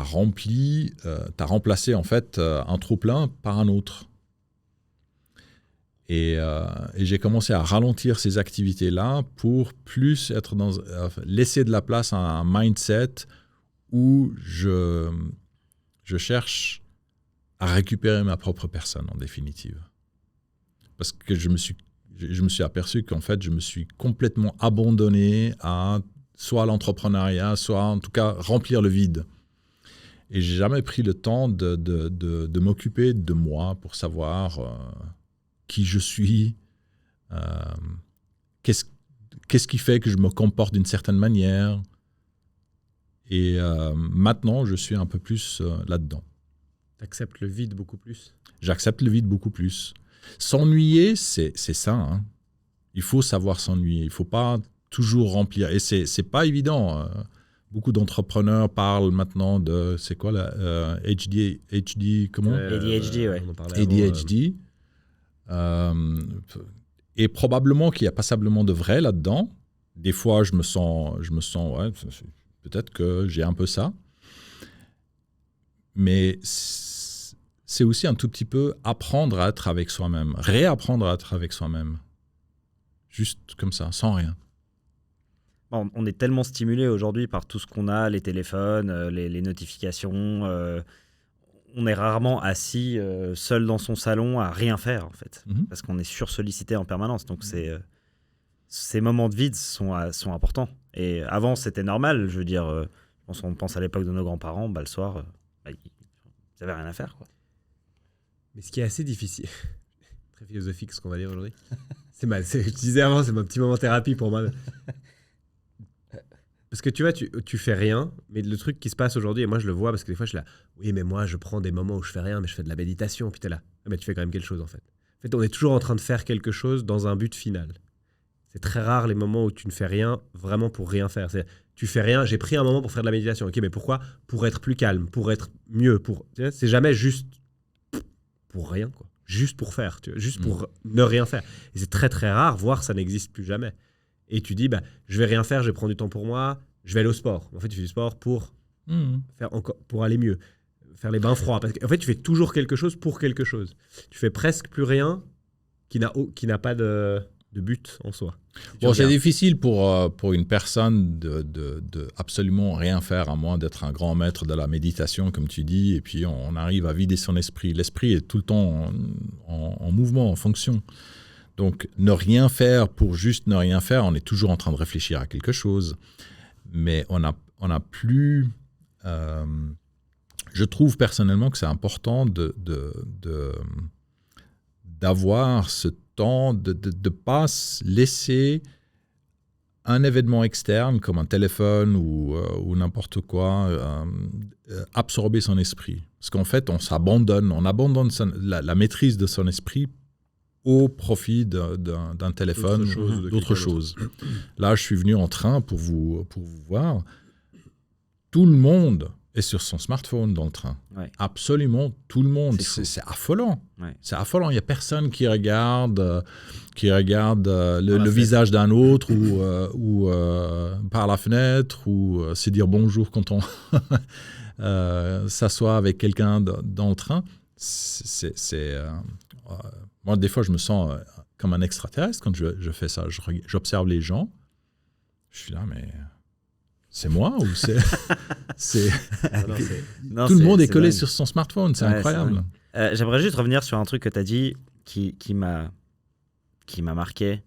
Speaker 1: remplacé en fait un trop-plein par un autre. Et j'ai commencé à ralentir ces activités-là pour plus être laisser de la place à un mindset où je cherche à récupérer ma propre personne, en définitive. Parce que je me suis aperçu qu'en fait, je me suis complètement abandonné à soit l'entrepreneuriat, soit en tout cas remplir le vide. Et j'ai jamais pris le temps de m'occuper de moi pour savoir qui je suis, qu'est-ce qui fait que je me comporte d'une certaine manière. Et maintenant, je suis un peu plus là-dedans.
Speaker 5: Tu acceptes le vide beaucoup plus.
Speaker 1: J'accepte le vide beaucoup plus. S'ennuyer, c'est ça. Hein. Il faut savoir s'ennuyer. Il ne faut pas toujours remplir. Et c'est pas évident. Beaucoup d'entrepreneurs parlent maintenant de, c'est quoi la HD, comment
Speaker 3: ADHD, ouais.
Speaker 5: On en parlait
Speaker 1: ADHD. Et probablement qu'il y a passablement de vrai là-dedans. Des fois, je me sens ouais, peut-être que j'ai un peu ça. Mais c'est aussi un tout petit peu apprendre à être avec soi-même, réapprendre à être avec soi-même. Juste comme ça, sans rien.
Speaker 3: Bon, on est tellement stimulé aujourd'hui par tout ce qu'on a, les téléphones, les notifications. On est rarement assis seul dans son salon à rien faire, en fait. Parce qu'on est sursollicité en permanence. Donc, ces moments de vide sont importants. Et avant, c'était normal. Je veux dire, on pense à l'époque de nos grands-parents, le soir, ils n'avaient rien à faire, quoi.
Speaker 5: Mais ce qui est assez difficile, très philosophique ce qu'on va dire aujourd'hui, je disais avant, c'est mon petit moment thérapie pour moi. Parce que tu vois, tu fais rien, mais le truc qui se passe aujourd'hui, et moi je le vois parce que des fois je suis là, oui mais moi je prends des moments où je fais rien, mais je fais de la méditation, puis t'es là, mais tu fais quand même quelque chose en fait. En fait, on est toujours en train de faire quelque chose dans un but final. C'est très rare les moments où tu ne fais rien vraiment pour rien faire. Tu fais rien, j'ai pris un moment pour faire de la méditation, ok, mais pourquoi ? Pour être plus calme, pour être mieux, c'est jamais juste pour rien, quoi. Juste pour faire, tu vois, juste pour ne rien faire. Et c'est très très rare, voire ça n'existe plus jamais. Et tu dis, je vais rien faire, je vais prendre du temps pour moi, je vais aller au sport. En fait, tu fais du sport pour pour aller mieux, faire les bains froids. Parce qu'en fait, tu fais toujours quelque chose pour quelque chose. Tu fais presque plus rien qui n'a pas de but en soi.
Speaker 1: Bon, c'est difficile pour une personne de absolument rien faire, à moins d'être un grand maître de la méditation, comme tu dis, et puis on arrive à vider son esprit. L'esprit est tout le temps en mouvement, en fonction. Donc, ne rien faire pour juste ne rien faire, on est toujours en train de réfléchir à quelque chose. Mais on a plus... je trouve personnellement que c'est important d'avoir ce temps, de ne pas laisser un événement externe comme un téléphone ou n'importe quoi absorber son esprit. Parce qu'en fait, on abandonne la maîtrise de son esprit au profit d'un téléphone ou d'autre chose. Là, je suis venu en train pour vous voir. Tout le monde est sur son smartphone dans le train. Ouais. Absolument tout le monde. C'est affolant. Ouais. C'est affolant. Il n'y a personne qui regarde le visage d'un autre ou par la fenêtre ou se dire bonjour quand on s'assoit avec quelqu'un dans le train. Moi, des fois, je me sens comme un extraterrestre quand je fais ça. J'observe les gens. Je suis là, mais c'est moi ou c'est... Tout le monde est collé sur son smartphone. C'est incroyable.
Speaker 3: J'aimerais juste revenir sur un truc que tu as dit qui m'a marqué.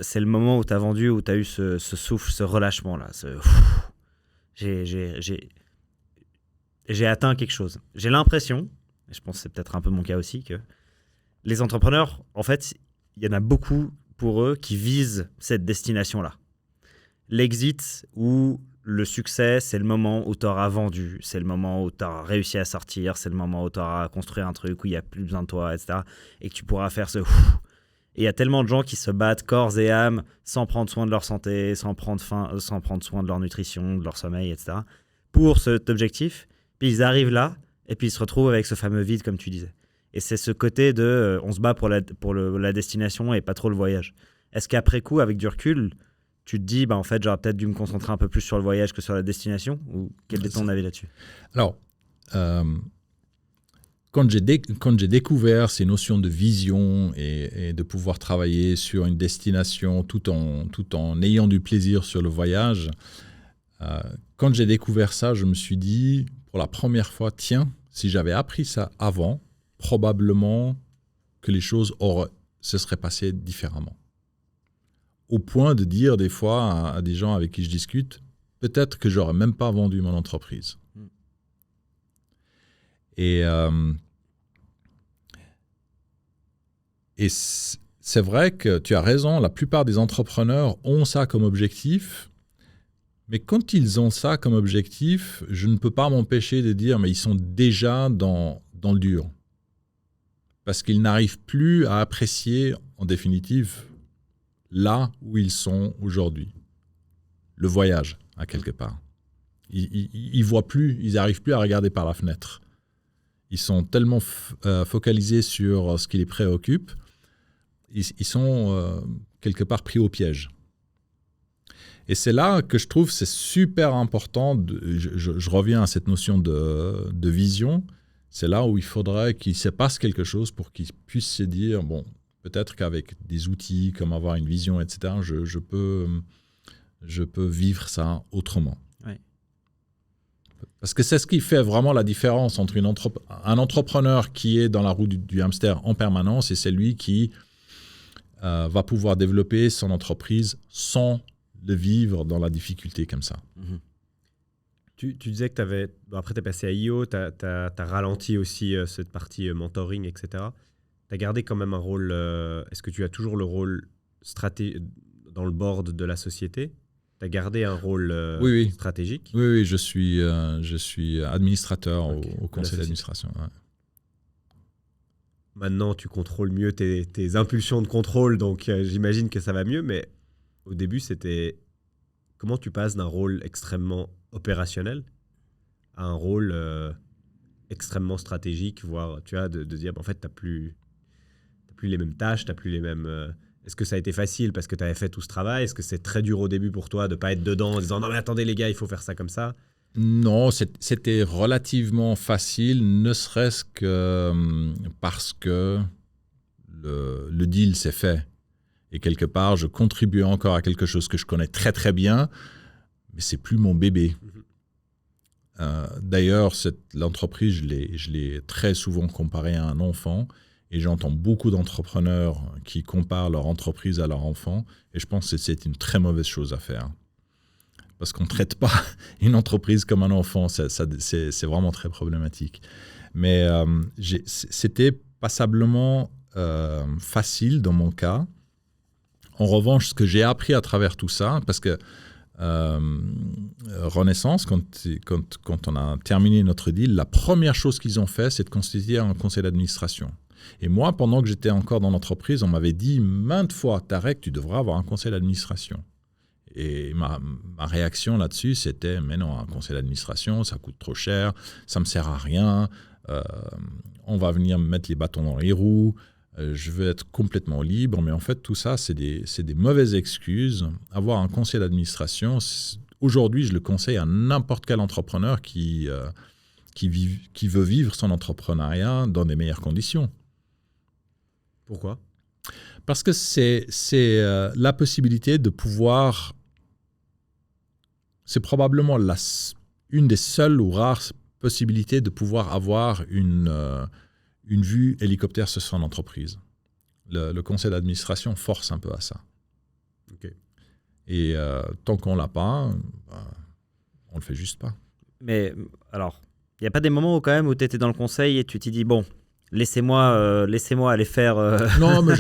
Speaker 3: C'est le moment où tu as vendu, où tu as eu ce souffle, ce relâchement-là. J'ai atteint quelque chose. J'ai l'impression, et je pense que c'est peut-être un peu mon cas aussi, que les entrepreneurs, en fait, il y en a beaucoup pour eux qui visent cette destination-là. L'exit ou le succès, c'est le moment où tu auras vendu, c'est le moment où tu auras réussi à sortir, c'est le moment où tu auras construit un truc où il n'y a plus besoin de toi, etc. Et que tu pourras faire ce... Et il y a tellement de gens qui se battent corps et âme sans prendre soin de leur santé, sans prendre soin de leur nutrition, de leur sommeil, etc. pour cet objectif. Puis ils arrivent là et puis ils se retrouvent avec ce fameux vide, comme tu disais. Et c'est ce côté de on se bat pour la destination et pas trop le voyage. Est-ce qu'après coup, avec du recul, tu te dis, en fait, j'aurais peut-être dû me concentrer un peu plus sur le voyage que sur la destination? Ou quel est ton avis là-dessus?
Speaker 1: Alors, quand j'ai découvert ces notions de vision et de pouvoir travailler sur une destination tout en ayant du plaisir sur le voyage, Quand j'ai découvert ça, je me suis dit, pour la première fois, tiens, si j'avais appris ça avant, probablement que les choses se seraient passées différemment. Au point de dire des fois à des gens avec qui je discute, peut-être que j'aurais même pas vendu mon entreprise. Et c'est vrai que tu as raison, la plupart des entrepreneurs ont ça comme objectif, mais quand ils ont ça comme objectif, je ne peux pas m'empêcher de dire, mais ils sont déjà dans le dur. Parce qu'ils n'arrivent plus à apprécier, en définitive, là où ils sont aujourd'hui. Le voyage, à quelque part. Ils voient plus, ils n'arrivent plus à regarder par la fenêtre. Ils sont tellement focalisés sur ce qui les préoccupe, ils sont quelque part pris au piège. Et c'est là que je trouve c'est super important, je reviens à cette notion de vision, c'est là où il faudrait qu'il se passe quelque chose pour qu'ils puissent se dire, bon, peut-être qu'avec des outils comme avoir une vision, etc., je peux vivre ça autrement.
Speaker 3: Ouais.
Speaker 1: Parce que c'est ce qui fait vraiment la différence entre un entrepreneur qui est dans la roue du hamster en permanence et celui qui va pouvoir développer son entreprise sans le vivre dans la difficulté comme ça.
Speaker 3: Mhm.
Speaker 5: Tu disais que après tu es passé à IO, tu as ralenti aussi cette partie mentoring, etc. Tu as gardé quand même un rôle, est-ce que tu as toujours le rôle dans le board de la société? Tu as gardé un rôle
Speaker 1: oui.
Speaker 5: stratégique?
Speaker 1: Oui, je suis administrateur au conseil d'administration. Ouais.
Speaker 5: Maintenant, tu contrôles mieux tes impulsions de contrôle, donc j'imagine que ça va mieux, mais au début, c'était comment tu passes d'un rôle extrêmement opérationnel à un rôle extrêmement stratégique, voire tu vois, de dire en fait, tu n'as plus les mêmes tâches, tu n'as plus les mêmes... Est-ce que ça a été facile parce que tu avais fait tout ce travail? Est-ce que c'est très dur au début pour toi de ne pas être dedans en disant non mais attendez les gars, il faut faire ça comme ça?
Speaker 1: Non, c'était relativement facile, ne serait-ce que parce que le deal s'est fait. Et quelque part, je contribuais encore à quelque chose que je connais très très bien, mais c'est plus mon bébé. D'ailleurs, l'entreprise, je l'ai très souvent comparée à un enfant, et j'entends beaucoup d'entrepreneurs qui comparent leur entreprise à leur enfant, et je pense que c'est une très mauvaise chose à faire. Parce qu'on ne traite pas une entreprise comme un enfant, c'est vraiment très problématique. Mais c'était passablement facile dans mon cas. En revanche, ce que j'ai appris à travers tout ça, parce que Renaissance, quand on a terminé notre deal, la première chose qu'ils ont fait, c'est de constituer un conseil d'administration. Et moi, pendant que j'étais encore dans l'entreprise, on m'avait dit maintes fois, Tarek, tu devras avoir un conseil d'administration. Et ma réaction là-dessus, c'était, mais non, un conseil d'administration, ça coûte trop cher, ça ne me sert à rien, on va venir me mettre les bâtons dans les roues, je veux être complètement libre. Mais en fait, tout ça, c'est des mauvaises excuses. Avoir un conseil d'administration, aujourd'hui, je le conseille à n'importe quel entrepreneur qui veut vivre son entrepreneuriat dans des meilleures conditions.
Speaker 5: Pourquoi?
Speaker 1: Parce que c'est la possibilité de pouvoir... C'est probablement une des seules ou rares possibilités de pouvoir avoir une vue hélicoptère sur son entreprise. Le conseil d'administration force un peu à ça.
Speaker 5: Okay.
Speaker 1: Et tant qu'on ne l'a pas, on ne le fait juste pas.
Speaker 3: Mais alors, il n'y a pas des moments où quand même où tu étais dans le conseil et tu t'es dit, bon, laissez-moi aller faire...
Speaker 1: Non, mais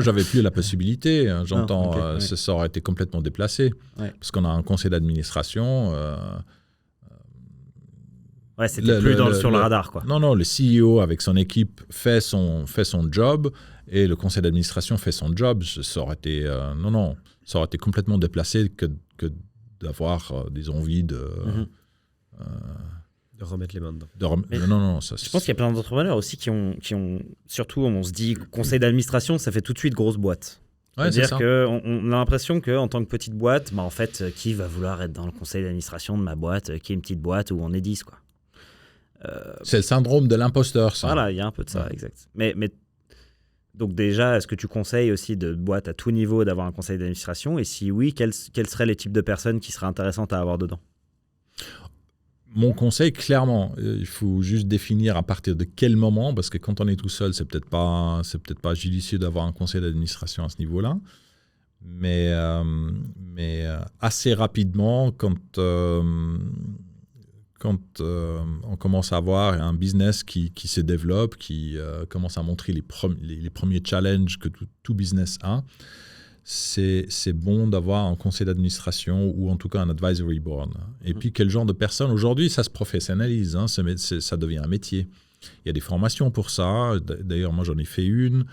Speaker 1: j'avais plus la possibilité. J'entends,
Speaker 3: okay, ouais.
Speaker 1: Ça aurait été complètement déplacé.
Speaker 3: Ouais.
Speaker 1: Parce qu'on a un conseil d'administration...
Speaker 3: ouais, c'était plus sur le radar, quoi.
Speaker 1: Non, le CEO avec son équipe fait son job et le conseil d'administration fait son job. Ça aurait été ça aurait été complètement déplacé que d'avoir des envies de
Speaker 5: remettre les mains dedans.
Speaker 3: Je pense qu'il y a plein d'entrepreneurs aussi qui ont surtout, on se dit conseil d'administration, ça fait tout de suite grosse boîte.
Speaker 1: Ouais,
Speaker 3: C'est-à-dire qu'on a l'impression qu'en tant que petite boîte, en fait, qui va vouloir être dans le conseil d'administration de ma boîte, qui est une petite boîte où on est 10, quoi.
Speaker 1: C'est le syndrome de l'imposteur, ça.
Speaker 3: Voilà, il y a un peu de ça,
Speaker 1: ouais.
Speaker 3: Exact. Mais donc déjà, est-ce que tu conseilles aussi de boîtes à tout niveau d'avoir un conseil d'administration? Et si oui, quels seraient les types de personnes qui seraient intéressantes à avoir dedans?
Speaker 1: mon conseil, clairement, il faut juste définir à partir de quel moment, parce que quand on est tout seul, c'est peut-être pas judicieux d'avoir un conseil d'administration à ce niveau-là. Mais assez rapidement, quand on commence à avoir un business qui se développe, qui commence à montrer les premiers challenges que tout business a, c'est bon d'avoir un conseil d'administration ou en tout cas un advisory board. Et puis, quel genre de personnes? Aujourd'hui, ça se professionnalise, hein, ça devient un métier. Il y a des formations pour ça. D'ailleurs, moi, j'en ai fait une.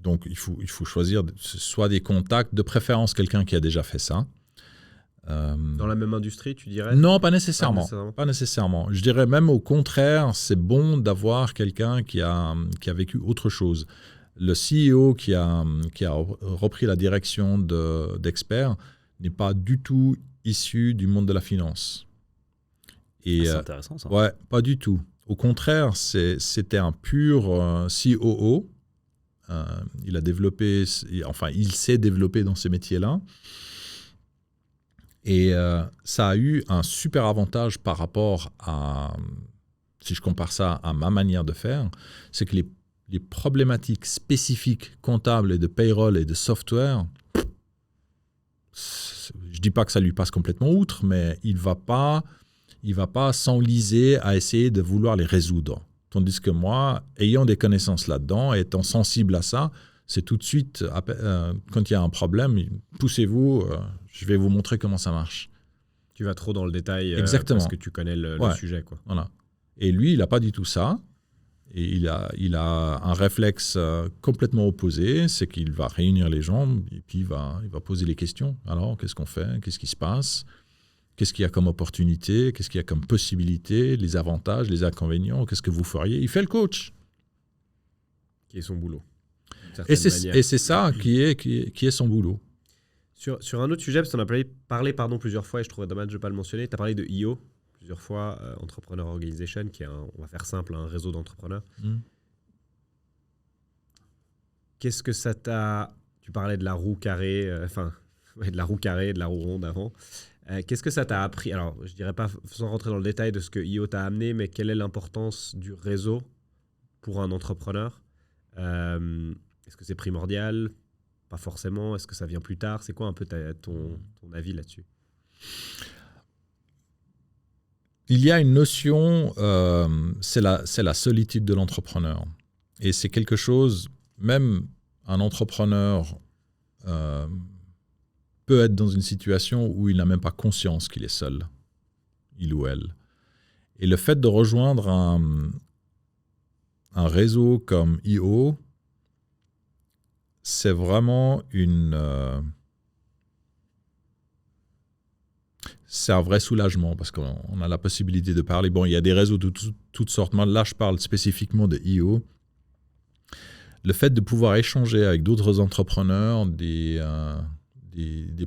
Speaker 1: Donc, il faut choisir soit des contacts, de préférence quelqu'un qui a déjà fait ça.
Speaker 5: Dans la même industrie, tu dirais?
Speaker 1: Non, pas nécessairement. Pas nécessairement. Je dirais même au contraire, c'est bon d'avoir quelqu'un qui a vécu autre chose. Le CEO qui a repris la direction d'experts n'est pas du tout issu du monde de la finance.
Speaker 3: C'est intéressant ça.
Speaker 1: Ouais, pas du tout. Au contraire, c'était un pur COO. Il s'est développé dans ces métiers-là. Et ça a eu un super avantage par rapport à, si je compare ça à ma manière de faire, c'est que les problématiques spécifiques comptables et de payroll et de software, je ne dis pas que ça lui passe complètement outre, mais il ne va pas s'enliser à essayer de vouloir les résoudre. Tandis que moi, ayant des connaissances là-dedans, étant sensible à ça, c'est tout de suite, quand il y a un problème, poussez-vous, je vais vous montrer comment ça marche.
Speaker 5: Tu vas trop dans le détail.
Speaker 1: Exactement.
Speaker 5: Parce que tu connais le sujet, quoi.
Speaker 1: Voilà. Et lui, il n'a pas du tout ça. Et il a un réflexe complètement opposé, c'est qu'il va réunir les gens et puis il va poser les questions. Alors, qu'est-ce qu'on fait? Qu'est-ce qui se passe? Qu'est-ce qu'il y a comme opportunité? Qu'est-ce qu'il y a comme possibilité? Les avantages, les inconvénients? Qu'est-ce que vous feriez? Il fait le coach.
Speaker 5: Qui est son boulot.
Speaker 1: Et c'est ça qui est son boulot.
Speaker 5: Sur un autre sujet, parce qu'on a parlé plusieurs fois et je trouvais dommage de ne pas le mentionner, tu as parlé de IO plusieurs fois, Entrepreneur Organization, qui est on va faire simple, un réseau d'entrepreneurs. Qu'est-ce que ça t'a... Tu parlais de la roue carrée, de la roue carrée, de la roue ronde avant. Qu'est-ce que ça t'a appris? Alors, je ne dirais pas sans rentrer dans le détail de ce que IO t'a amené, mais quelle est l'importance du réseau pour un entrepreneur? Est-ce que c'est primordial? Pas forcément. Est-ce que ça vient plus tard? C'est quoi un peu ton avis là-dessus?
Speaker 1: Il y a une notion, c'est la solitude de l'entrepreneur. Et c'est quelque chose, même un entrepreneur peut être dans une situation où il n'a même pas conscience qu'il est seul, il ou elle. Et le fait de rejoindre un réseau comme IO, c'est vraiment c'est un vrai soulagement parce qu'on a la possibilité de parler. Bon, il y a des réseaux de toutes sortes. Moi, là, je parle spécifiquement de IO. Le fait de pouvoir échanger avec d'autres entrepreneurs des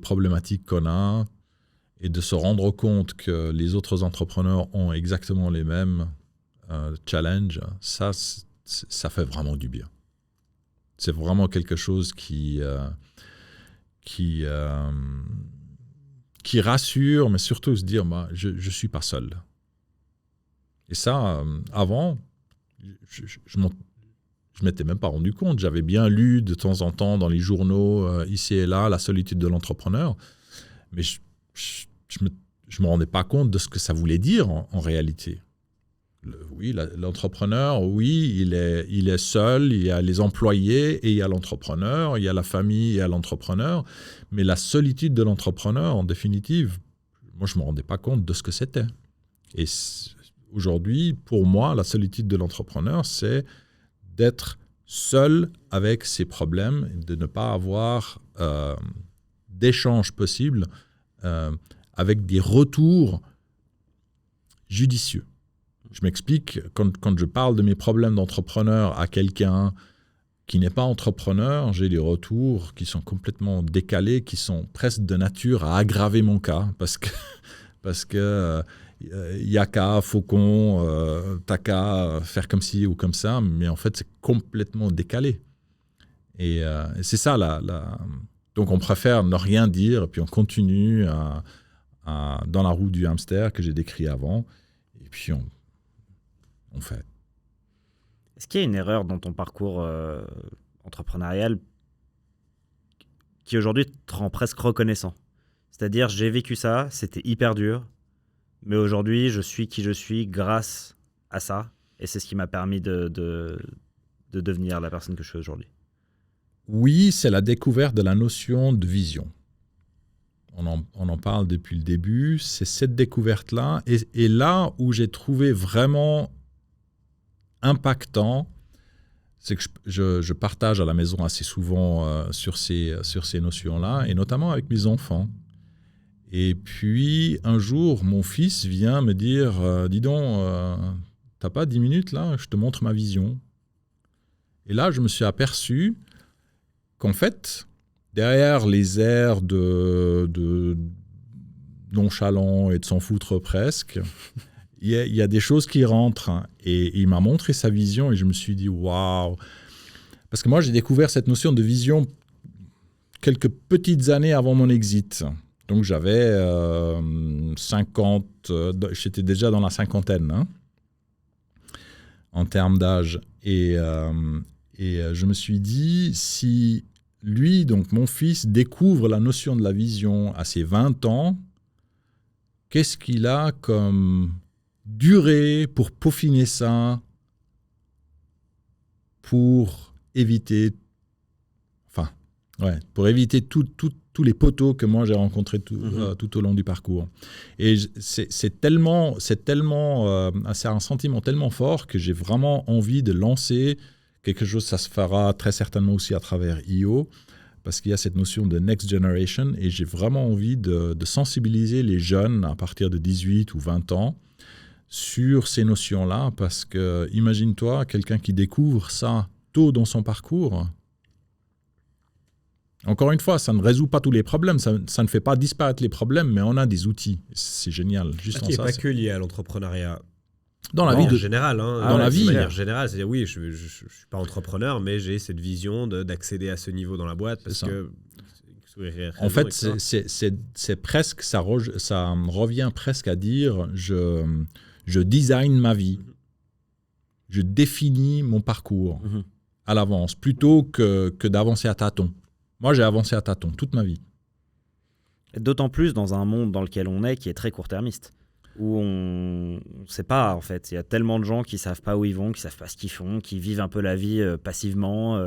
Speaker 1: problématiques qu'on a et de se rendre compte que les autres entrepreneurs ont exactement les mêmes challenges, ça fait vraiment du bien. C'est vraiment quelque chose qui rassure, mais surtout se dire, je ne suis pas seul. Et ça, avant, je ne m'étais même pas rendu compte. J'avais bien lu de temps en temps dans les journaux, ici et là, la solitude de l'entrepreneur, mais je me rendais pas compte de ce que ça voulait dire en réalité. L'entrepreneur, il est seul, il y a les employés et il y a l'entrepreneur, il y a la famille et il y a l'entrepreneur. Mais la solitude de l'entrepreneur, en définitive, moi, je ne me rendais pas compte de ce que c'était. Et aujourd'hui, pour moi, la solitude de l'entrepreneur, c'est d'être seul avec ses problèmes, de ne pas avoir d'échanges possibles avec des retours judicieux. Je m'explique, quand je parle de mes problèmes d'entrepreneur à quelqu'un qui n'est pas entrepreneur, j'ai des retours qui sont complètement décalés, qui sont presque de nature à aggraver mon cas, parce que yaka, faucon, taka, faire comme ci ou comme ça, mais en fait c'est complètement décalé. Et c'est ça, Donc, on préfère ne rien dire, et puis on continue dans la roue du hamster que j'ai décrit avant, et puis on fait.
Speaker 3: Est-ce qu'il y a une erreur dans ton parcours entrepreneurial qui aujourd'hui te rend presque reconnaissant? C'est-à-dire, j'ai vécu ça, c'était hyper dur, mais aujourd'hui, je suis qui je suis grâce à ça, et c'est ce qui m'a permis de devenir la personne que je suis aujourd'hui.
Speaker 1: Oui, c'est la découverte de la notion de vision. On en parle depuis le début, c'est cette découverte-là. Et là où j'ai trouvé vraiment impactant, c'est que je partage à la maison assez souvent sur ces notions-là, et notamment avec mes enfants. Et puis, un jour, mon fils vient me dire « Dis donc, t'as pas 10 minutes là? Je te montre ma vision. » Et là, je me suis aperçu qu'en fait, derrière les airs de nonchalant et de s'en foutre presque, il y a des choses qui rentrent. Et il m'a montré sa vision et je me suis dit « Waouh !» Parce que moi, j'ai découvert cette notion de vision quelques petites années avant mon exit. Donc, j'avais 50, j'étais déjà dans la cinquantaine, hein, en termes d'âge. Et je me suis dit, si lui, donc mon fils, découvre la notion de la vision à ses 20 ans, qu'est-ce qu'il a comme durée pour peaufiner ça, pour éviter, tous les poteaux que moi j'ai rencontrés tout au long du parcours. Et c'est un sentiment tellement fort que j'ai vraiment envie de lancer quelque chose. Ça se fera très certainement aussi à travers IO, parce qu'il y a cette notion de next generation, et j'ai vraiment envie de sensibiliser les jeunes à partir de 18 ou 20 ans sur ces notions-là, parce que imagine-toi quelqu'un qui découvre ça tôt dans son parcours. Encore une fois, ça ne résout pas tous les problèmes, ça ne fait pas disparaître les problèmes, mais on a des outils. C'est génial. Juste
Speaker 5: qui n'est pas que lié à l'entrepreneuriat.
Speaker 1: Dans la vie
Speaker 5: en général. Hein,
Speaker 1: dans la vie.
Speaker 5: De manière générale, c'est-à-dire oui, je ne suis pas entrepreneur, mais j'ai cette vision d'accéder à ce niveau dans la boîte parce que...
Speaker 1: En fait, c'est presque, ça revient presque à dire je design ma vie. Je définis mon parcours à l'avance, plutôt que d'avancer à tâtons. Moi, j'ai avancé à tâtons toute ma vie.
Speaker 3: D'autant plus dans un monde dans lequel on est, qui est très court-termiste, où on ne sait pas, en fait. Il y a tellement de gens qui ne savent pas où ils vont, qui ne savent pas ce qu'ils font, qui vivent un peu la vie passivement,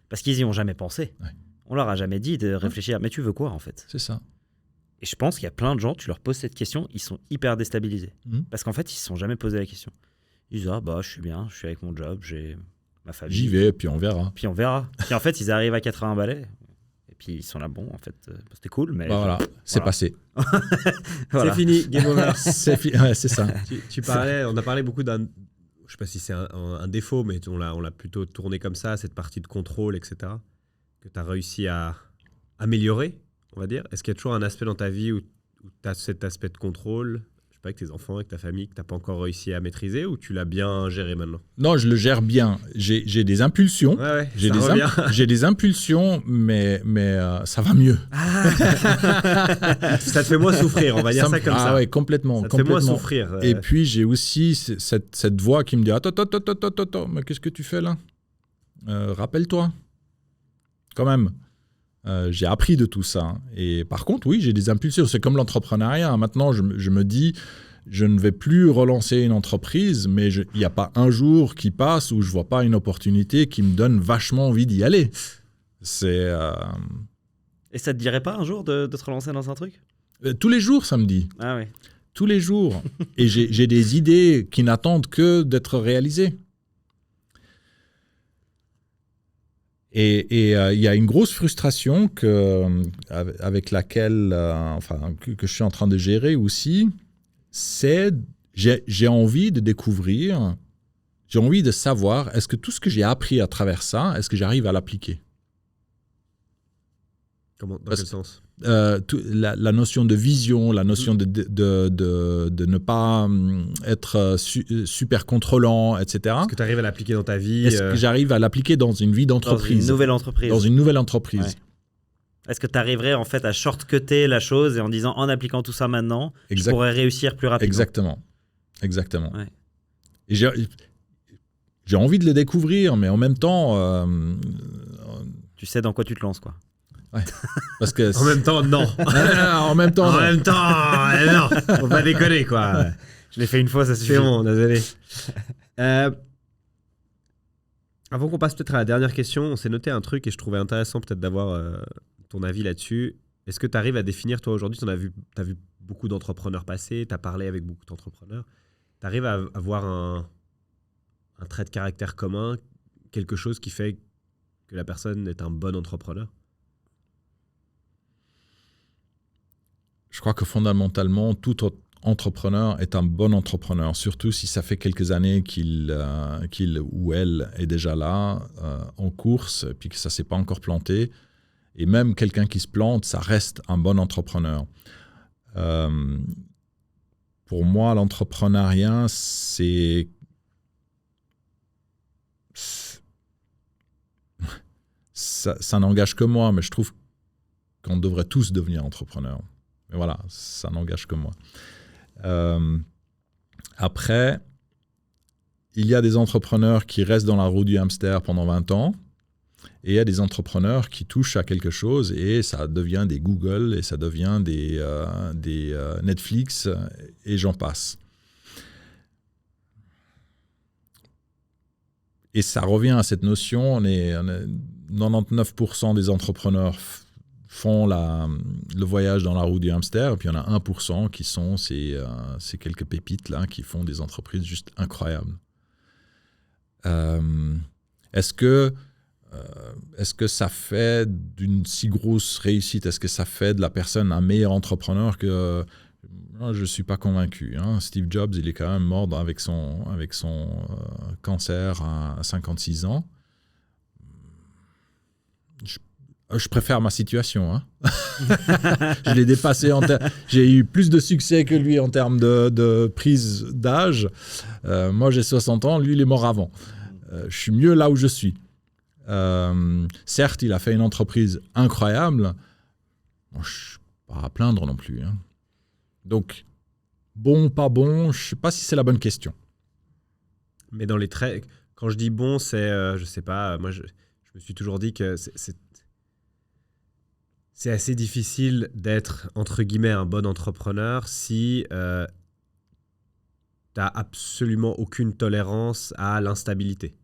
Speaker 3: parce qu'ils n'y ont jamais pensé. Ouais. On leur a jamais dit de réfléchir. Mais tu veux quoi, en fait?
Speaker 1: C'est ça.
Speaker 3: Et je pense qu'il y a plein de gens, tu leur poses cette question, ils sont hyper déstabilisés. Parce qu'en fait, ils ne se sont jamais posé la question. Ils disent « Ah, bah, je suis bien, je suis avec mon job, j'ai ma famille. »
Speaker 1: J'y vais, puis on verra.
Speaker 3: Puis en fait, ils arrivent à 80 balais. Puis ils sont là, bon, en fait, c'était cool, mais...
Speaker 1: Voilà, c'est passé.
Speaker 5: Voilà. C'est fini, game over.
Speaker 1: Ouais, c'est ça.
Speaker 5: Tu parlais, on a parlé beaucoup d'un... Je ne sais pas si c'est un défaut, mais on l'a plutôt tourné comme ça, cette partie de contrôle, etc., que tu as réussi à améliorer, on va dire. Est-ce qu'il y a toujours un aspect dans ta vie où tu as cet aspect de contrôle, je sais pas, avec tes enfants, avec ta famille, que tu n'as pas encore réussi à maîtriser, ou tu l'as bien géré maintenant? Non,
Speaker 1: je le gère bien. J'ai des impulsions.
Speaker 5: Ouais,
Speaker 1: j'ai des impulsions, mais ça va mieux.
Speaker 5: Ça te fait moins souffrir, on va dire ça comme ça.
Speaker 1: Ah ouais, complètement.
Speaker 5: Ça te fait moins souffrir.
Speaker 1: Et puis, j'ai aussi cette voix qui me dit « Attends, mais qu'est-ce que tu fais là? Rappelle-toi. » Quand même. J'ai appris de tout ça. Et par contre, oui, j'ai des impulsions. C'est comme l'entrepreneuriat. Maintenant, je me dis, je ne vais plus relancer une entreprise, mais il n'y a pas un jour qui passe où je ne vois pas une opportunité qui me donne vachement envie d'y aller. Et
Speaker 3: ça te dirait pas un jour de te relancer dans un truc?
Speaker 1: Tous les jours, ça me dit.
Speaker 3: Ah oui.
Speaker 1: Tous les jours. Et j'ai des idées qui n'attendent que d'être réalisées. Et il y a une grosse frustration avec laquelle que je suis en train de gérer aussi, c'est j'ai envie de découvrir, j'ai envie de savoir, est-ce que tout ce que j'ai appris à travers ça, est-ce que j'arrive à l'appliquer?
Speaker 5: Dans quel sens?
Speaker 1: La notion de vision, la notion de ne pas être super contrôlant, etc.
Speaker 5: Est-ce que tu arrives à l'appliquer dans ta vie?
Speaker 1: Est-ce que j'arrive à l'appliquer dans une vie d'entreprise?
Speaker 3: Dans une nouvelle entreprise.
Speaker 1: Dans une nouvelle entreprise.
Speaker 3: Est-ce que tu arriverais en fait à shortcutter la chose et en disant en appliquant tout ça maintenant, je pourrais réussir plus rapidement?
Speaker 1: Exactement.
Speaker 3: Ouais.
Speaker 1: Et j'ai envie de les découvrir, mais en même temps...
Speaker 3: Tu sais dans quoi tu te lances, quoi.
Speaker 1: Ouais. Parce que
Speaker 5: En même temps, non.
Speaker 1: en même temps,
Speaker 5: En
Speaker 1: non.
Speaker 5: même temps, non. Faut pas déconner, quoi.
Speaker 3: Je l'ai fait une fois, ça suffit.
Speaker 5: C'est bon, désolé. Avant qu'on passe peut-être à la dernière question, on s'est noté un truc et je trouvais intéressant peut-être d'avoir ton avis là-dessus. Est-ce que tu arrives à définir, toi aujourd'hui, tu as vu beaucoup d'entrepreneurs passer, tu as parlé avec beaucoup d'entrepreneurs, tu arrives à avoir un trait de caractère commun, quelque chose qui fait que la personne est un bon entrepreneur?
Speaker 1: Je crois que fondamentalement, tout entrepreneur est un bon entrepreneur, surtout si ça fait quelques années qu'il ou elle est déjà là, en course, et puis que ça ne s'est pas encore planté. Et même quelqu'un qui se plante, ça reste un bon entrepreneur. Pour moi, l'entrepreneuriat, ça n'engage que moi, mais je trouve qu'on devrait tous devenir entrepreneurs. Mais voilà, ça n'engage que moi. Après, il y a des entrepreneurs qui restent dans la roue du hamster pendant 20 ans, et il y a des entrepreneurs qui touchent à quelque chose et ça devient des Google et ça devient des Netflix et j'en passe. Et ça revient à cette notion, on est 99% des entrepreneurs font le voyage dans la roue du hamster, et puis il y en a 1% qui sont ces quelques pépites-là qui font des entreprises juste incroyables. Est-ce que ça fait d'une si grosse réussite, est-ce que ça fait de la personne un meilleur entrepreneur que... Je ne suis pas convaincu. Hein. Steve Jobs, il est quand même mort avec son cancer à 56 ans. Je préfère ma situation. Hein. Je l'ai dépassé. J'ai eu plus de succès que lui en termes de prise d'âge. Moi, j'ai 60 ans. Lui, il est mort avant. Je suis mieux là où je suis. Certes, il a fait une entreprise incroyable. Bon, je ne suis pas à plaindre non plus. Hein. Donc, bon, pas bon, je ne sais pas si c'est la bonne question.
Speaker 5: Mais dans les traits, quand je dis bon, c'est, je ne sais pas, moi je me suis toujours dit que c'est assez difficile d'être, entre guillemets, un bon entrepreneur si tu n'as absolument aucune tolérance à l'instabilité.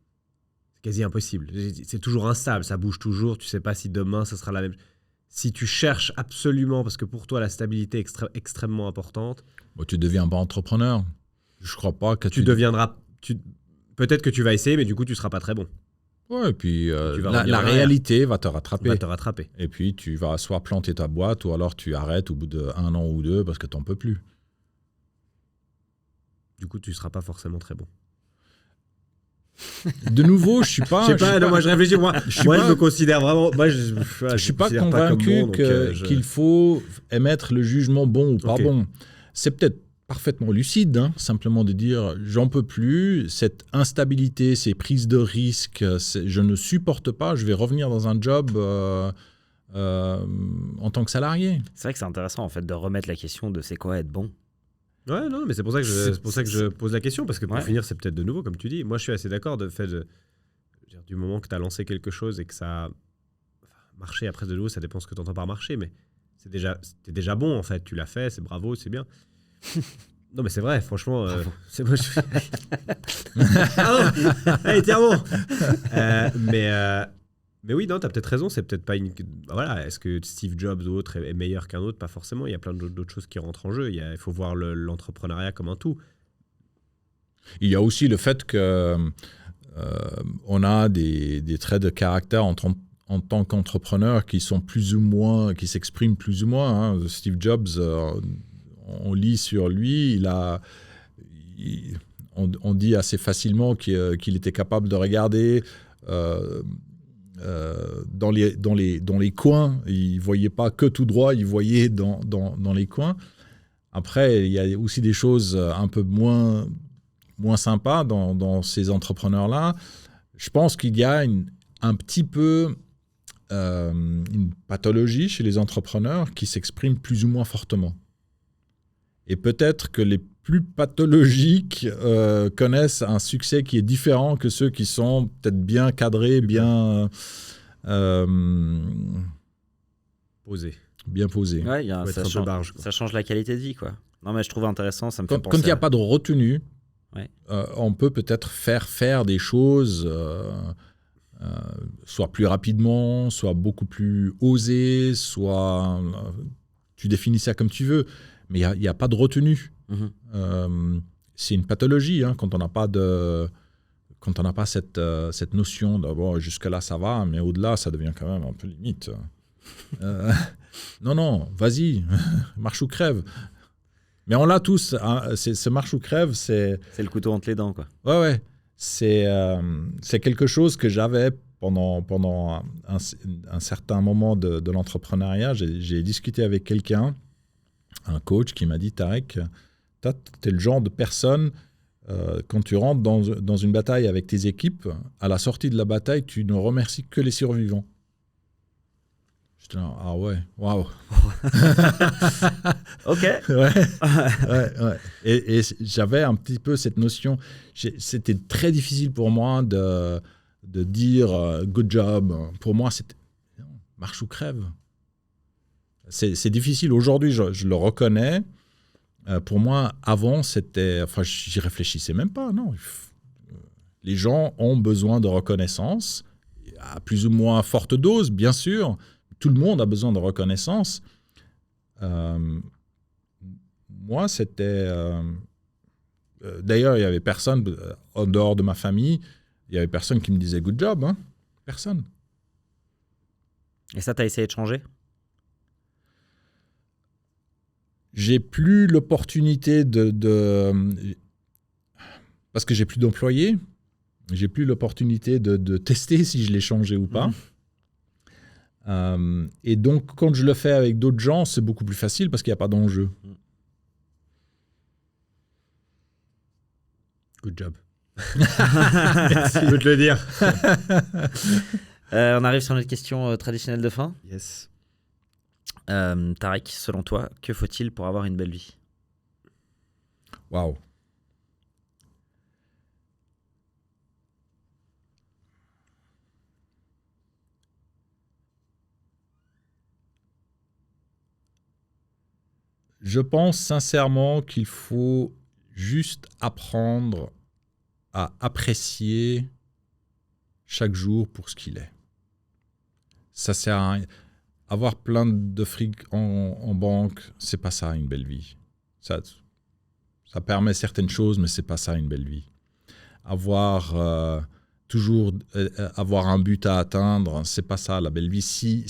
Speaker 5: C'est quasi impossible. C'est toujours instable, ça bouge toujours, tu ne sais pas si demain ça sera la même. Si tu cherches absolument, parce que pour toi la stabilité est extrêmement importante...
Speaker 1: Bon, tu deviens pas entrepreneur. Je ne crois pas que
Speaker 5: tu deviendras... Peut-être que tu vas essayer, mais du coup tu ne seras pas très bon.
Speaker 1: Ouais, et puis la réalité va te rattraper. Et puis tu vas soit planter ta boîte, ou alors tu arrêtes au bout d'1 an ou 2 parce que tu n'en peux plus.
Speaker 5: Du coup, tu ne seras pas forcément très bon.
Speaker 1: De nouveau, je suis pas.
Speaker 5: Moi, je réfléchis. Moi, je me considère vraiment. Moi,
Speaker 1: je suis pas convaincu qu'il faut émettre le jugement bon ou pas bon. C'est peut-être parfaitement lucide, hein, simplement de dire j'en peux plus, cette instabilité, ces prises de risques, je ne supporte pas, je vais revenir dans un job en tant que salarié.
Speaker 3: C'est vrai que c'est intéressant en fait de remettre la question de c'est quoi être bon.
Speaker 5: Ouais, non, mais c'est pour ça que je pose la question, parce que pour finir, c'est peut-être de nouveau, comme tu dis. Moi, je suis assez d'accord du moment que tu as lancé quelque chose et que ça a marché, après de nouveau, ça dépend ce que tu entends par marcher, mais c'était déjà bon, en fait. Tu l'as fait, c'est bravo, c'est bien. Non, mais c'est vrai, franchement. C'est moi, Allez, tiens bon. Mais oui, non, tu as peut-être raison, c'est peut-être pas une... Voilà, est-ce que Steve Jobs ou autre est meilleur qu'un autre? Pas forcément, il y a plein d'autres choses qui rentrent en jeu. Il faut voir l'entrepreneuriat comme un tout.
Speaker 1: Il y a aussi le fait que on a des traits de caractère en tant qu'entrepreneur qui sont plus ou moins, qui s'expriment plus ou moins. Hein. Steve Jobs, on lit sur lui, on dit assez facilement qu'il était capable de regarder... dans les coins, il ne voyait pas que tout droit, il voyait dans les coins. Après, il y a aussi des choses un peu moins sympas dans ces entrepreneurs-là. Je pense qu'il y a un petit peu une pathologie chez les entrepreneurs qui s'exprime plus ou moins fortement. Et peut-être que les plus pathologiques connaissent un succès qui est différent que ceux qui sont peut-être bien cadrés, bien
Speaker 5: Posé.
Speaker 1: bien posés.
Speaker 3: Ouais,
Speaker 5: Faut être un peu barge, quoi.
Speaker 3: ça change la qualité de vie, quoi. Non, mais je trouve intéressant, ça me fait
Speaker 1: Quand
Speaker 3: penser
Speaker 1: il n'y a
Speaker 3: à-
Speaker 1: pas de retenue,
Speaker 3: Ouais.
Speaker 1: on peut peut-être faire des choses soit plus rapidement, soit beaucoup plus osées, soit tu définis ça comme tu veux, mais il n'y a pas de retenue.
Speaker 3: Mhm.
Speaker 1: C'est une pathologie hein, quand on n'a pas cette notion de bon, jusque-là ça va, mais au-delà ça devient quand même un peu limite. Non, vas-y, marche ou crève. Mais on l'a tous, hein, ce marche ou crève, c'est
Speaker 3: C'est le couteau entre les dents, quoi.
Speaker 1: ouais, c'est quelque chose que j'avais pendant un certain moment de l'entrepreneuriat. J'ai discuté avec quelqu'un, un coach, qui m'a dit Tarek, tu es le genre de personne, quand tu rentres dans une bataille avec tes équipes, à la sortie de la bataille, tu ne remercies que les survivants. J'étais là, ah ouais, waouh.
Speaker 3: Ok.
Speaker 1: Ouais. Et j'avais un petit peu cette notion. C'était très difficile pour moi de dire good job. Pour moi, c'était non, marche ou crève. C'est difficile. Aujourd'hui, je le reconnais. Pour moi, avant, c'était. Enfin, j'y réfléchissais même pas. Non. Les gens ont besoin de reconnaissance, à plus ou moins forte dose, bien sûr. Tout le monde a besoin de reconnaissance. Moi, c'était... d'ailleurs, il n'y avait personne, en dehors de ma famille, il n'y avait personne qui me disait « good job hein ». Personne.
Speaker 3: Et ça, t'as essayé de changer?
Speaker 1: J'ai plus l'opportunité parce que j'ai plus d'employés, j'ai plus l'opportunité de tester si je l'ai changé ou pas. Et donc, quand je le fais avec d'autres gens, c'est beaucoup plus facile parce qu'il n'y a pas d'enjeu.
Speaker 5: Good job. Je peux te le dire.
Speaker 3: On arrive sur notre question traditionnelle de fin.
Speaker 5: Yes.
Speaker 3: Tarek, selon toi, que faut-il pour avoir une belle vie?
Speaker 1: Waouh. Je pense sincèrement qu'il faut juste apprendre à apprécier chaque jour pour ce qu'il est. Ça sert à rien. Avoir plein de fric en banque, c'est pas ça une belle vie. Ça permet certaines choses, mais c'est pas ça une belle vie. Toujours avoir un but à atteindre, c'est pas ça la belle vie. Si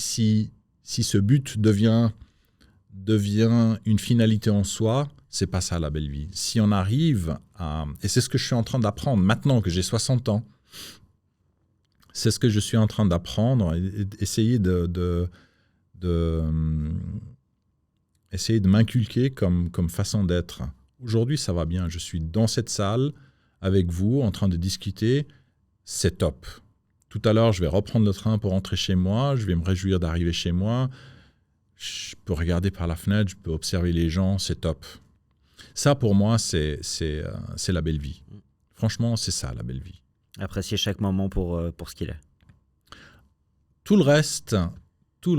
Speaker 1: ce but devient une finalité en soi, c'est pas ça la belle vie. Si on arrive à... Et c'est ce que je suis en train d'apprendre maintenant que j'ai 60 ans. C'est ce que je suis en train d'apprendre, essayer essayer de m'inculquer comme façon d'être. Aujourd'hui, ça va bien. Je suis dans cette salle avec vous, en train de discuter. C'est top. Tout à l'heure, je vais reprendre le train pour rentrer chez moi. Je vais me réjouir d'arriver chez moi. Je peux regarder par la fenêtre, je peux observer les gens. C'est top. Ça, pour moi, c'est la belle vie. Franchement, c'est ça, la belle vie.
Speaker 3: Apprécier chaque moment pour ce qu'il est.
Speaker 1: Tout le reste,
Speaker 5: Tu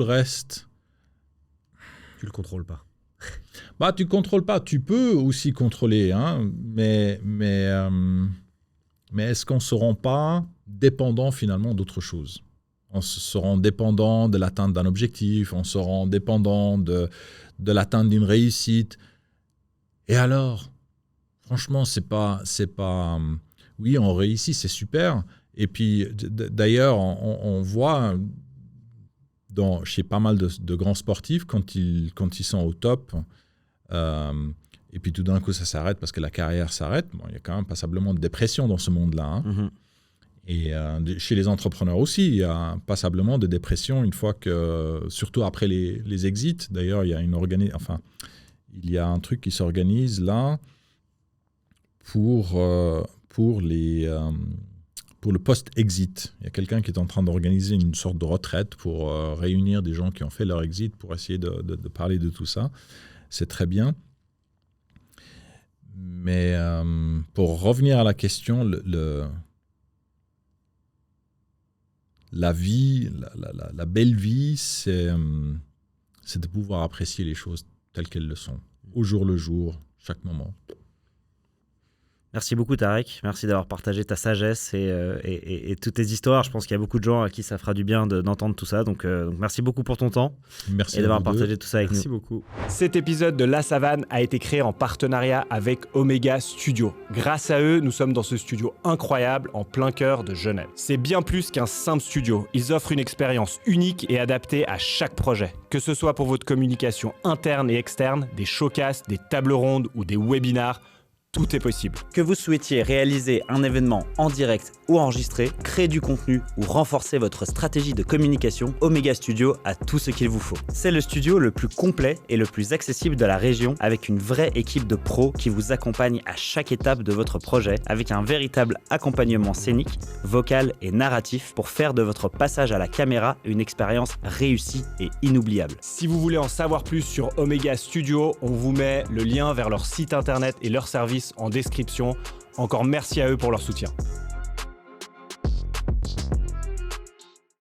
Speaker 5: le contrôles pas.
Speaker 1: bah, tu contrôles pas. Tu peux aussi contrôler, hein, mais est-ce qu'on ne se rend pas dépendant finalement d'autre chose? On se rend dépendant de l'atteinte d'un objectif, on se rend dépendant de l'atteinte d'une réussite. Et alors, franchement, c'est pas. Oui, on réussit, c'est super. Et puis, d'ailleurs, on voit chez pas mal de grands sportifs, quand ils sont au top, et puis tout d'un coup, ça s'arrête parce que la carrière s'arrête. Bon, il y a quand même passablement de dépression dans ce monde-là. Hein.
Speaker 3: Mm-hmm.
Speaker 1: Et chez les entrepreneurs aussi, il y a passablement de dépression une fois que, surtout après les exits. D'ailleurs, il y a il y a un truc qui s'organise là pour pour le post-exit. Il y a quelqu'un qui est en train d'organiser une sorte de retraite pour réunir des gens qui ont fait leur exit pour essayer de parler de tout ça. C'est très bien. Mais pour revenir à la question, la vie, la belle vie, c'est de pouvoir apprécier les choses telles qu'elles le sont, au jour le jour, chaque moment.
Speaker 3: Merci beaucoup Tarek, merci d'avoir partagé ta sagesse et toutes tes histoires. Je pense qu'il y a beaucoup de gens à qui ça fera du bien d'entendre tout ça. Donc merci beaucoup pour ton temps
Speaker 1: Merci
Speaker 3: et d'avoir partagé tout ça avec
Speaker 5: Merci
Speaker 3: nous.
Speaker 5: beaucoup.
Speaker 4: Cet épisode de La Savane a été créé en partenariat avec Omega Studio. Grâce à eux, nous sommes dans ce studio incroyable en plein cœur de Genève. C'est bien plus qu'un simple studio. Ils offrent une expérience unique et adaptée à chaque projet. Que ce soit pour votre communication interne et externe, des showcasts, des tables rondes ou des webinars, tout est possible.
Speaker 3: Que vous souhaitiez réaliser un événement en direct ou enregistré, créer du contenu ou renforcer votre stratégie de communication, Omega Studio a tout ce qu'il vous faut. C'est le studio le plus complet et le plus accessible de la région, avec une vraie équipe de pros qui vous accompagne à chaque étape de votre projet, avec un véritable accompagnement scénique, vocal et narratif pour faire de votre passage à la caméra une expérience réussie et inoubliable.
Speaker 4: Si vous voulez en savoir plus sur Omega Studio, on vous met le lien vers leur site internet et leur service en description. Encore merci à eux pour leur soutien.